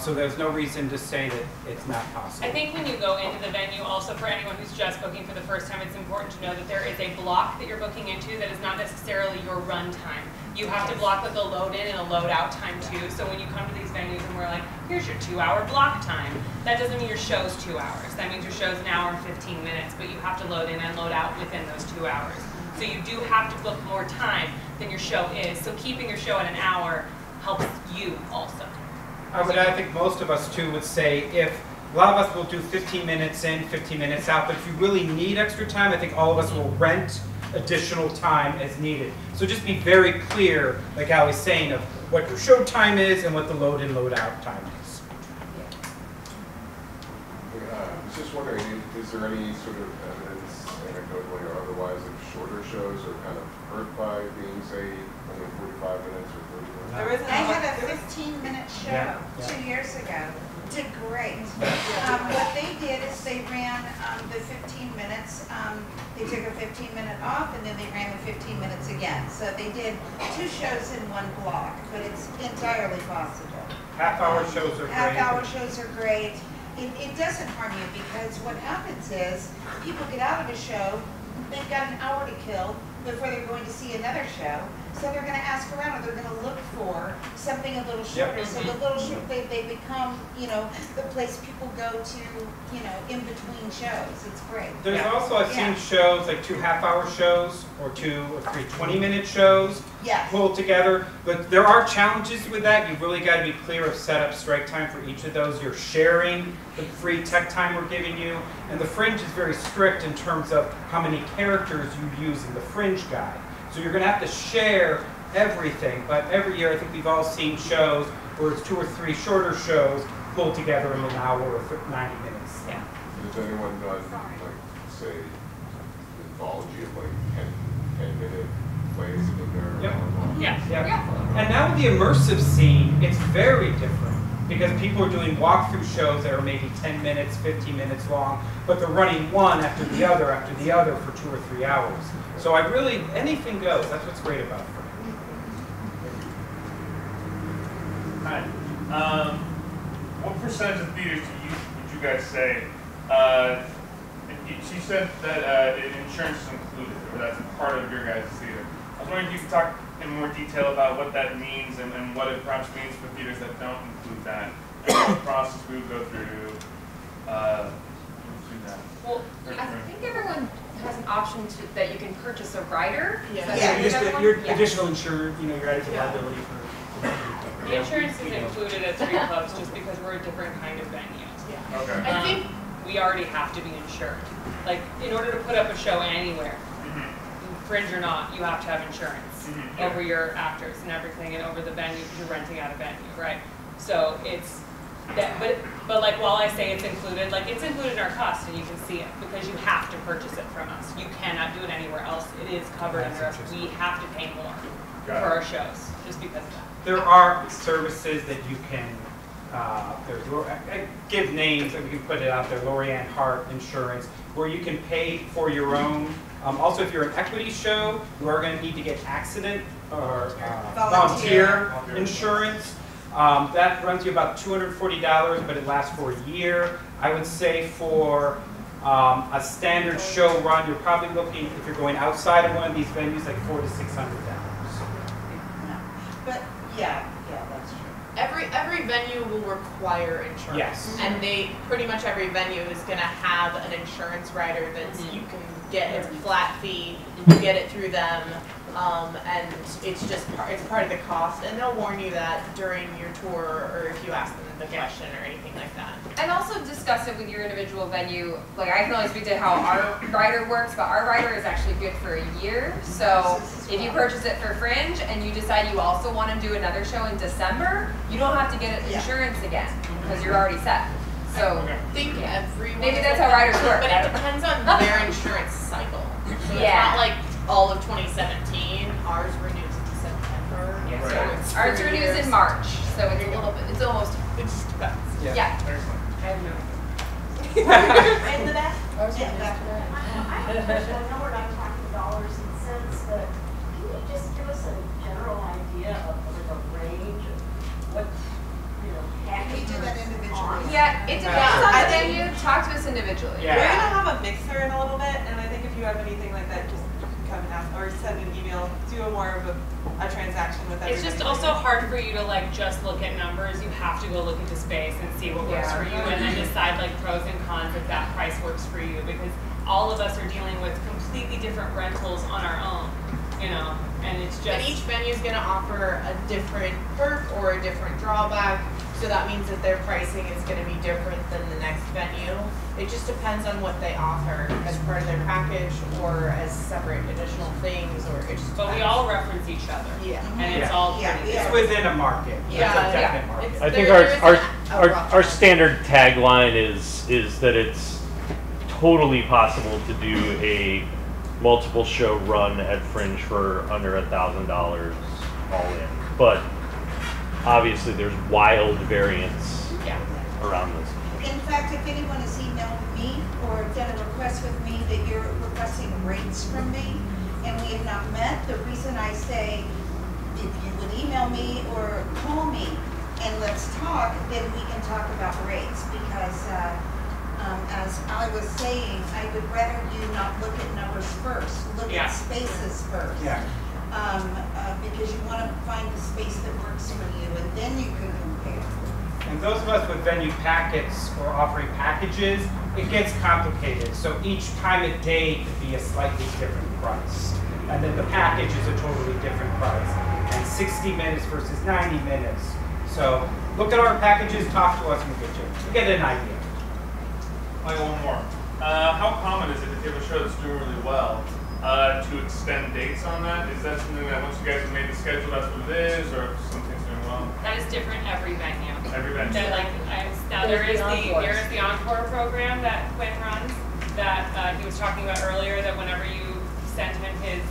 So there's no reason to say that it's not possible. I think when you go into the venue, also for anyone who's just booking for the first time, it's important to know that there is a block that you're booking into that is not necessarily your run time. You have to block with a load in and a load out time too. So when you come to these venues and we're like, here's your 2 hour block time, that doesn't mean your show's 2 hours. That means your show's an hour and 15 minutes, but you have to load in and load out within those 2 hours. So you do have to book more time than your show is. So keeping your show at an hour helps you also. I think most of us too would say if a lot of us will do 15 minutes in, 15 minutes out, but if you really need extra time, I think all of us will rent additional time as needed. So just be very clear, like I was saying, of what your show time is and what the load in, load out time is. I was just wondering, is there any sort of evidence, anecdotally or otherwise, of shorter shows are kind of hurt by being, say, only 45 minutes or 30 minutes? I had a 15-minute show 2 years ago. Did great. What they did is they ran the 15 minutes. They took a 15-minute off, and then they ran the 15 minutes again. So they did 2 shows in one block, but it's entirely possible. Half-hour shows are great. Half-hour shows are great. It doesn't harm you because what happens is people get out of a show, they've got an hour to kill before they're going to see another show. So they're gonna ask around, or they're gonna look for something a little shorter. So the little short, they become, you know, the place people go to, you know, in between shows. It's great. There's also, I've seen shows, like 2 half-hour shows, or 2 or 3 20-minute shows pulled together. But there are challenges with that. You've really got to be clear of setup, strike time for each of those. You're sharing the free tech time we're giving you. And the Fringe is very strict in terms of how many characters you use in the Fringe guide. So you're going to have to share everything. But every year, I think we've all seen shows where it's 2 or 3 shorter shows pulled together in an hour or 90 minutes. Yeah. Has anyone done, like, say, anthology of like 10-minute plays in there? Yep. Yeah. And now with the immersive scene, it's very different because people are doing walkthrough shows that are maybe 10 minutes, 15 minutes long, but they're running one after the other for 2 or 3 hours. So I really, anything goes. That's what's great about it. Hi. What percentage of theaters would you guys say? She said that insurance is included, or that's part of your guys' theater. I was wondering if you could talk in more detail about what that means and what it perhaps means for theaters that don't include that, and what process we would go through to include that. Well, I think everyone has an option that you can purchase a rider. Your additional insurance, you know, your added liability for. The insurance is included at 3 clubs just because we're a different kind of venue. Okay. I think we already have to be insured. Like, in order to put up a show anywhere, Fringe or not, you have to have insurance over your actors and everything, and over the venue because you're renting out a venue, right? So it's that, but like while I say it's included, like it's included in our cost, and you can see it because you have to purchase it from us. You cannot do it anywhere else. It is covered under us. We have to pay more for our shows just because of that. There are services that you can. I give names and we can put it out there. Lorianne Hart Insurance, where you can pay for your own. Also, if you're an equity show, you are going to need to get accident or volunteer insurance. That runs you about $240, but it lasts for a year. I would say for a standard show run, you're probably looking, if you're going outside of one of these venues, like $400 to $600. But yeah, that's true. Every venue will require insurance. Yes. And pretty much every venue is going to have an insurance rider that you can get. It's a flat fee. You get it through them, and it's part of the cost. And they'll warn you that during your tour, or if you ask them the question or anything like that. And also discuss it with your individual venue. Like, I can only speak to how our rider works, but our rider is actually good for a year. So if you purchase it for Fringe and you decide you also want to do another show in December, you don't have to get insurance again because you're already set. So maybe that's how riders work. But it depends on their insurance cycle. So it's not like all of 2017. Ours renews in September. Yeah. So Ours renews in March, so it's a little bit. It's almost. It just depends. Yeah. I have no In the back? I have a question. I know we're not talking dollars and cents, but can you just give us a general idea of like a range of what, you know, packages? We do that individually. Yeah, it depends on the venue. Talk to us individually. We're gonna have a mixer in a little bit, and I think if you have anything like that, just come and ask or send an email. Do a more of a transaction with everybody. It's just also hard for you to like just look at numbers. You have to go look into space and see what works for you, and then decide like pros and cons if that price works for you. Because all of us are dealing with completely different rentals on our own, you know, and it's just. And each venue is going to offer a different perk or a different drawback. So that means that their pricing is going to be different than the next venue. It just depends on what they offer as part of their package or as separate additional things, or it just. But we all reference each other. Yeah. And it's all pretty. It's within a market. Yeah. It's a definite market. I think our standard tagline is that it's totally possible to do a multiple show run at Fringe for under $1,000 all in, but obviously there's wild variance around this. In fact, if anyone has emailed me or done a request with me that you're requesting rates from me and we have not met, the reason I say if you would email me or call me and let's talk, then we can talk about rates because as I was saying, I would rather you not look at numbers first, look at spaces first. Yeah. because you want to find the space that works for you, and then you can compare. And those of us with venue packets or offering packages, it gets complicated. So each time of day could be a slightly different price. And then the package is a totally different price. And 60 minutes versus 90 minutes. So look at our packages, talk to us, and we'll get an idea. One more. How common is it if you have a show that's doing really well to extend dates on that? Is that something that once you guys have made the schedule, that's what it is, or if something's doing well? That is different every venue. Every venue. Now there is the encore program that Quinn runs that he was talking about earlier. That whenever you send him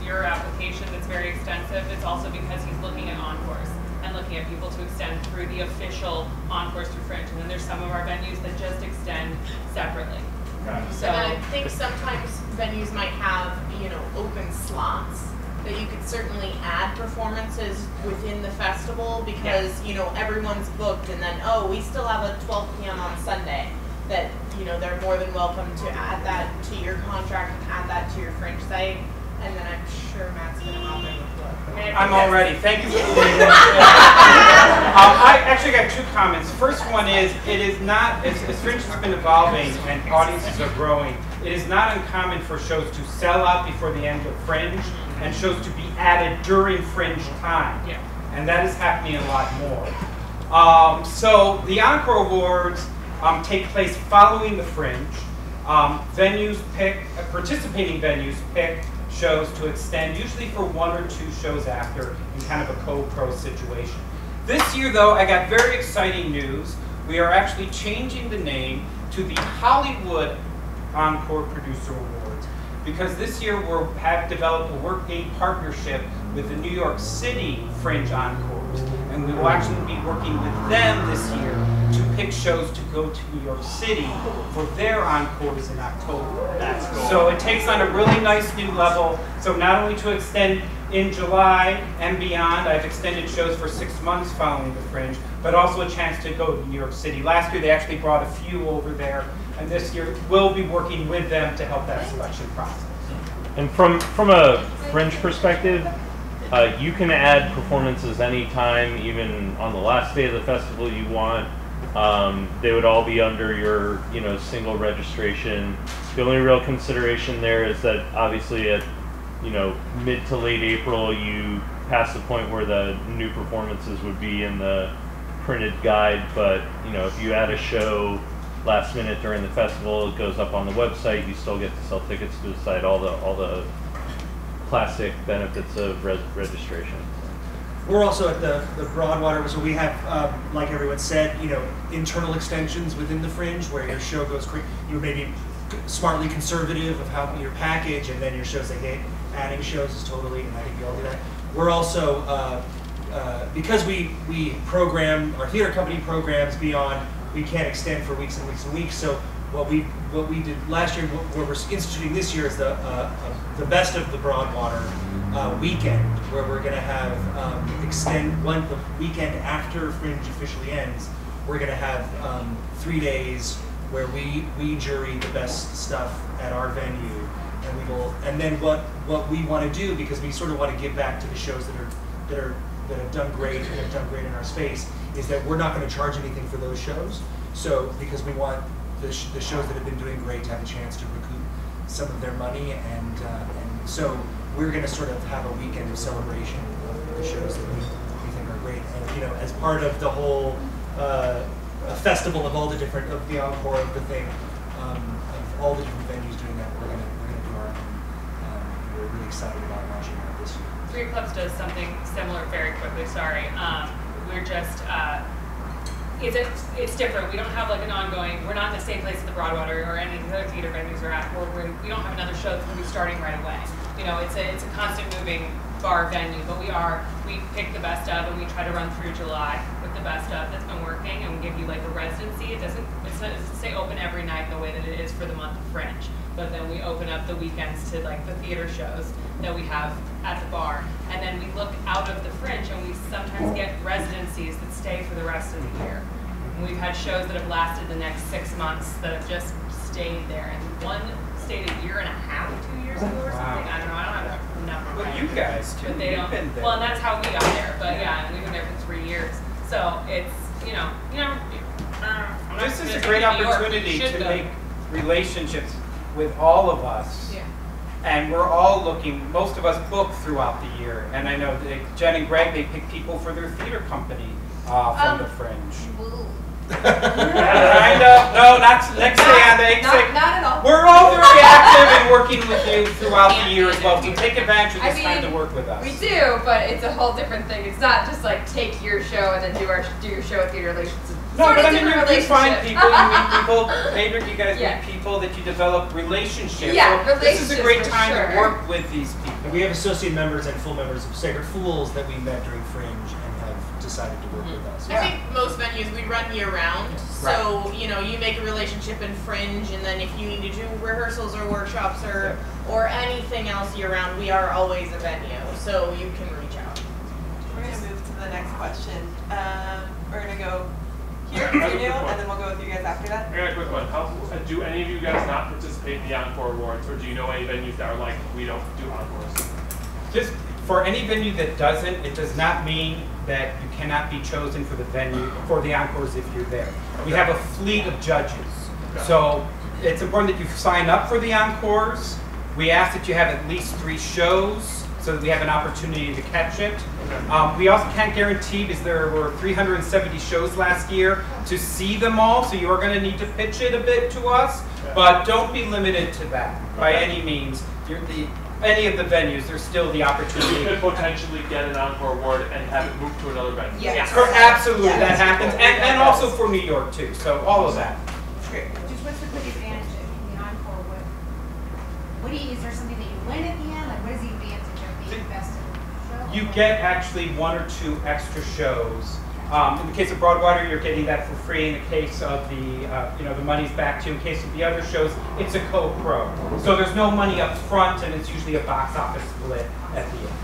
your application that's very extensive, it's also because he's looking at encores and looking at people to extend through the official encores through Fringe. And then there's some of our venues that just extend separately. So I think sometimes venues might have, open slots that you could certainly add performances within the festival because, everyone's booked and then, we still have a 12 p.m. on Sunday that, they're more than welcome to add that to your contract and add that to your Fringe site. And then I'm sure Matt's going to hop in with what. I'm all ready. Thank you for doing that. I actually got two comments. First one is, it is not, as Fringe has been evolving and audiences are growing, it is not uncommon for shows to sell out before the end of Fringe and shows to be added during Fringe time. Yeah. And that is happening a lot more. So the Encore Awards take place following the Fringe. Participating venues pick shows to extend, usually for 1 or 2 shows after, in kind of a co-pro situation. This year, though, I got very exciting news. We are actually changing the name to the Hollywood Encore Producer Awards, because this year we have developed a working partnership with the New York City Fringe Encores, and we will actually be working with them this year to pick shows to go to New York City for their encores in October. That's cool. So it takes on a really nice new level. So not only to extend in July and beyond, I've extended shows for 6 months following the Fringe, but also a chance to go to New York City. Last year they actually brought a few over there, and this year we'll be working with them to help that selection process. And from a Fringe perspective, you can add performances anytime, even on the last day of the festival you want. They would all be under your, single registration. The only real consideration there is that obviously at, mid to late April, you pass the point where the new performances would be in the printed guide. But, if you add a show last minute during the festival, it goes up on the website. You still get to sell tickets to the site, all the classic benefits of registration. We're also at the Broadwater, so we have, like everyone said, internal extensions within the Fringe where your show goes quick. You may be smartly conservative of how your package, and then your shows they hit. Adding shows is totally, and I think we all do that. We're also, because we program, our theater company programs beyond, we can't extend for weeks and weeks and weeks. So what we did last year, what we're instituting this year is the best of the Broadwater weekend, where we're going to have the weekend after Fringe officially ends. We're going to have 3 days where we jury the best stuff at our venue, and we will. And then what we want to do, because we sort of want to give back to the shows that have done great and have done great in our space, is that we're not going to charge anything for those shows. So because we want the shows that have been doing great to have a chance to recoup some of their money, and so we're going to sort of have a weekend of celebration of the shows that we think are great. And as part of the whole festival of all the different, of the encore of the thing, of all the different venues doing that, we're gonna do our own. We're really excited about launching that this year. Three Clubs does something similar very quickly. Sorry, we're just. It's different. We don't have like an ongoing. We're not in the same place as the Broadwater or any of the other theater venues are at. We don't have another show that's going to be starting right away. It's a constant moving bar venue, but we pick the best of, and we try to run through July with the best of that's been working, and we give you like a residency. It doesn't say open every night the way that it is for the month of Fringe, but then we open up the weekends to like the theater shows that we have at the bar, and then we look out of the Fringe, and we sometimes get residencies that stay for the rest of the year. And we've had shows that have lasted the next 6 months that have just stayed there. And one stayed a year and a half, 2 years ago or something. I don't know. I don't have a number. Well, you guys too. But they You've don't. been there. Well, and that's how we got there. But yeah, we've been there for 3 years. So it's I'm not This is a convinced great New York opportunity should to go. make relationships with all of us. Yeah. And we're all looking, most of us book throughout the year. And I know that Jen and Greg, they pick people for their theater company from the Fringe. Kind of. No, not next day on the Not at all. We're all very active and working with you throughout the year as well. So take advantage of this time to work with us. We do, but it's a whole different thing. It's not just like take your show and then do your show at Theater Relations. No, Sort but of I mean, different you find relationship. people, you meet people, maybe you guys Yeah. meet people that you develop relationships. Yeah, so this is a relationships great for time to sure. work with these people. And we have associate members and full members of Sacred Fools that we met during Fringe and have decided to work with us. I think most venues we run year round, so you know you make a relationship in Fringe, and then if you need to do rehearsals or workshops or anything else year round, we are always a venue, so you can reach out. We're gonna move to the next question. We're gonna go here with you, and then we'll go with you guys after that. I got a quick one. Do any of you guys not participate in the Encore Awards, or do you know any venues that are like, we don't do Encores? Just for any venue that doesn't, it does not mean that you cannot be chosen for the venue, for the Encores if you're there. We have a fleet of judges. So it's important that you sign up for the Encores. We ask that you have at least 3 shows so that we have an opportunity to catch it. We also can't guarantee, because there were 370 shows last year, to see them all, so you are going to need to pitch it a bit to us, but don't be limited to that by any means. Any of the venues, there's still the opportunity. You could potentially get an Encore Award and have it moved to another venue. Yes. Absolutely, that happens, and also for New York too, so all of that. Just what's the quick advantage of the Encore? Is there something that you win at the end? Like, what is the advantage of being best in the show? You get actually 1 or 2 extra shows. In the case of Broadwater, you're getting that for free. In the case of the, the money's back to you. In the case of the other shows, it's a co-pro. So there's no money up front, and it's usually a box office split at the end.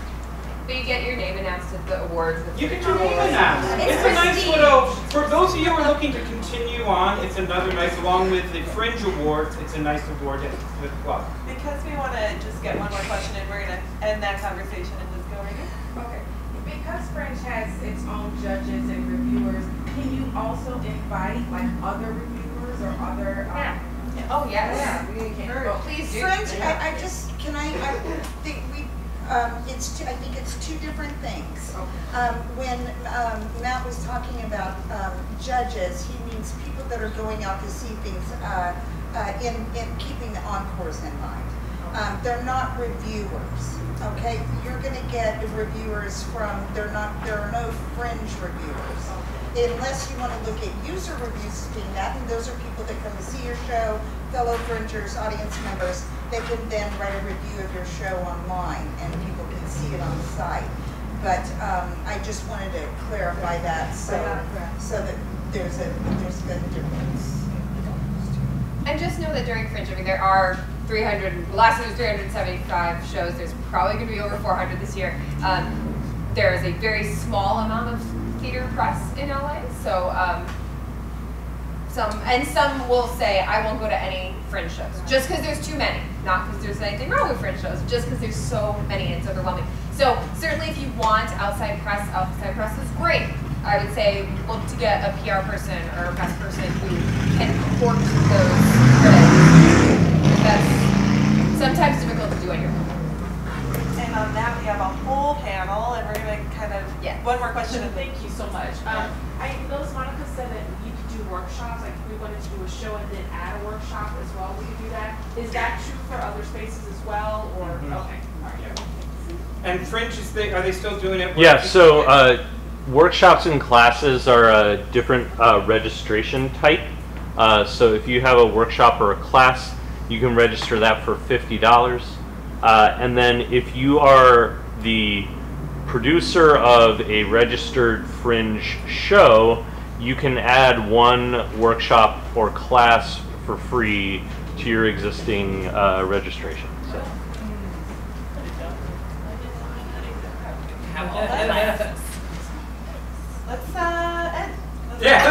But you get your name announced at the awards. You get your name announced. It's a nice little, for those of you who are looking to continue on, it's another nice, along with the Fringe Awards, it's a nice award for the club. Because we want to just get one more question in, we're going to end that conversation and just go right here. Okay. Because Fringe has its own judges and reviewers, can you also invite like other reviewers or other? Oh yes. Yeah, we encourage. Well, please do. Fringe, I think I think it's 2 different things. When Matt was talking about judges, he means people that are going out to see things in keeping the encores in mind. They're not reviewers. Okay, you're going to get reviewers from. There are no Fringe reviewers, unless you want to look at user reviews as being that. And those are people that come to see your show, fellow Fringers, audience members. They can then write a review of your show online, and people can see it on the site. But I just wanted to clarify that so that there's a difference. And just know that during Fringe, there are 300, last year was 375 shows, there's probably going to be over 400 this year. There is a very small amount of theater press in LA, so some will say, I won't go to any Fringe shows, just because there's too many. Not because there's anything wrong with Fringe shows, just because there's so many and it's overwhelming. So certainly if you want outside press is great. I would say look to get a PR person or a press person who can court those critics. That's sometimes difficult to do on your own. And on that, we have a whole panel, and we're going to kind of, one more question. Thank you so much. I noticed Monica said that you could do workshops, like if we wanted to do a show and then add a workshop as well, we could do that. Is that true for other spaces as well, or, okay, all right. And Fringe, are they still doing it? Yeah, so workshops and classes are a different registration type. So if you have a workshop or a class, you can register that for $50. And then if you are the producer of a registered Fringe show, you can add 1 workshop or class for free to your existing registration. So. Let's end. Yeah.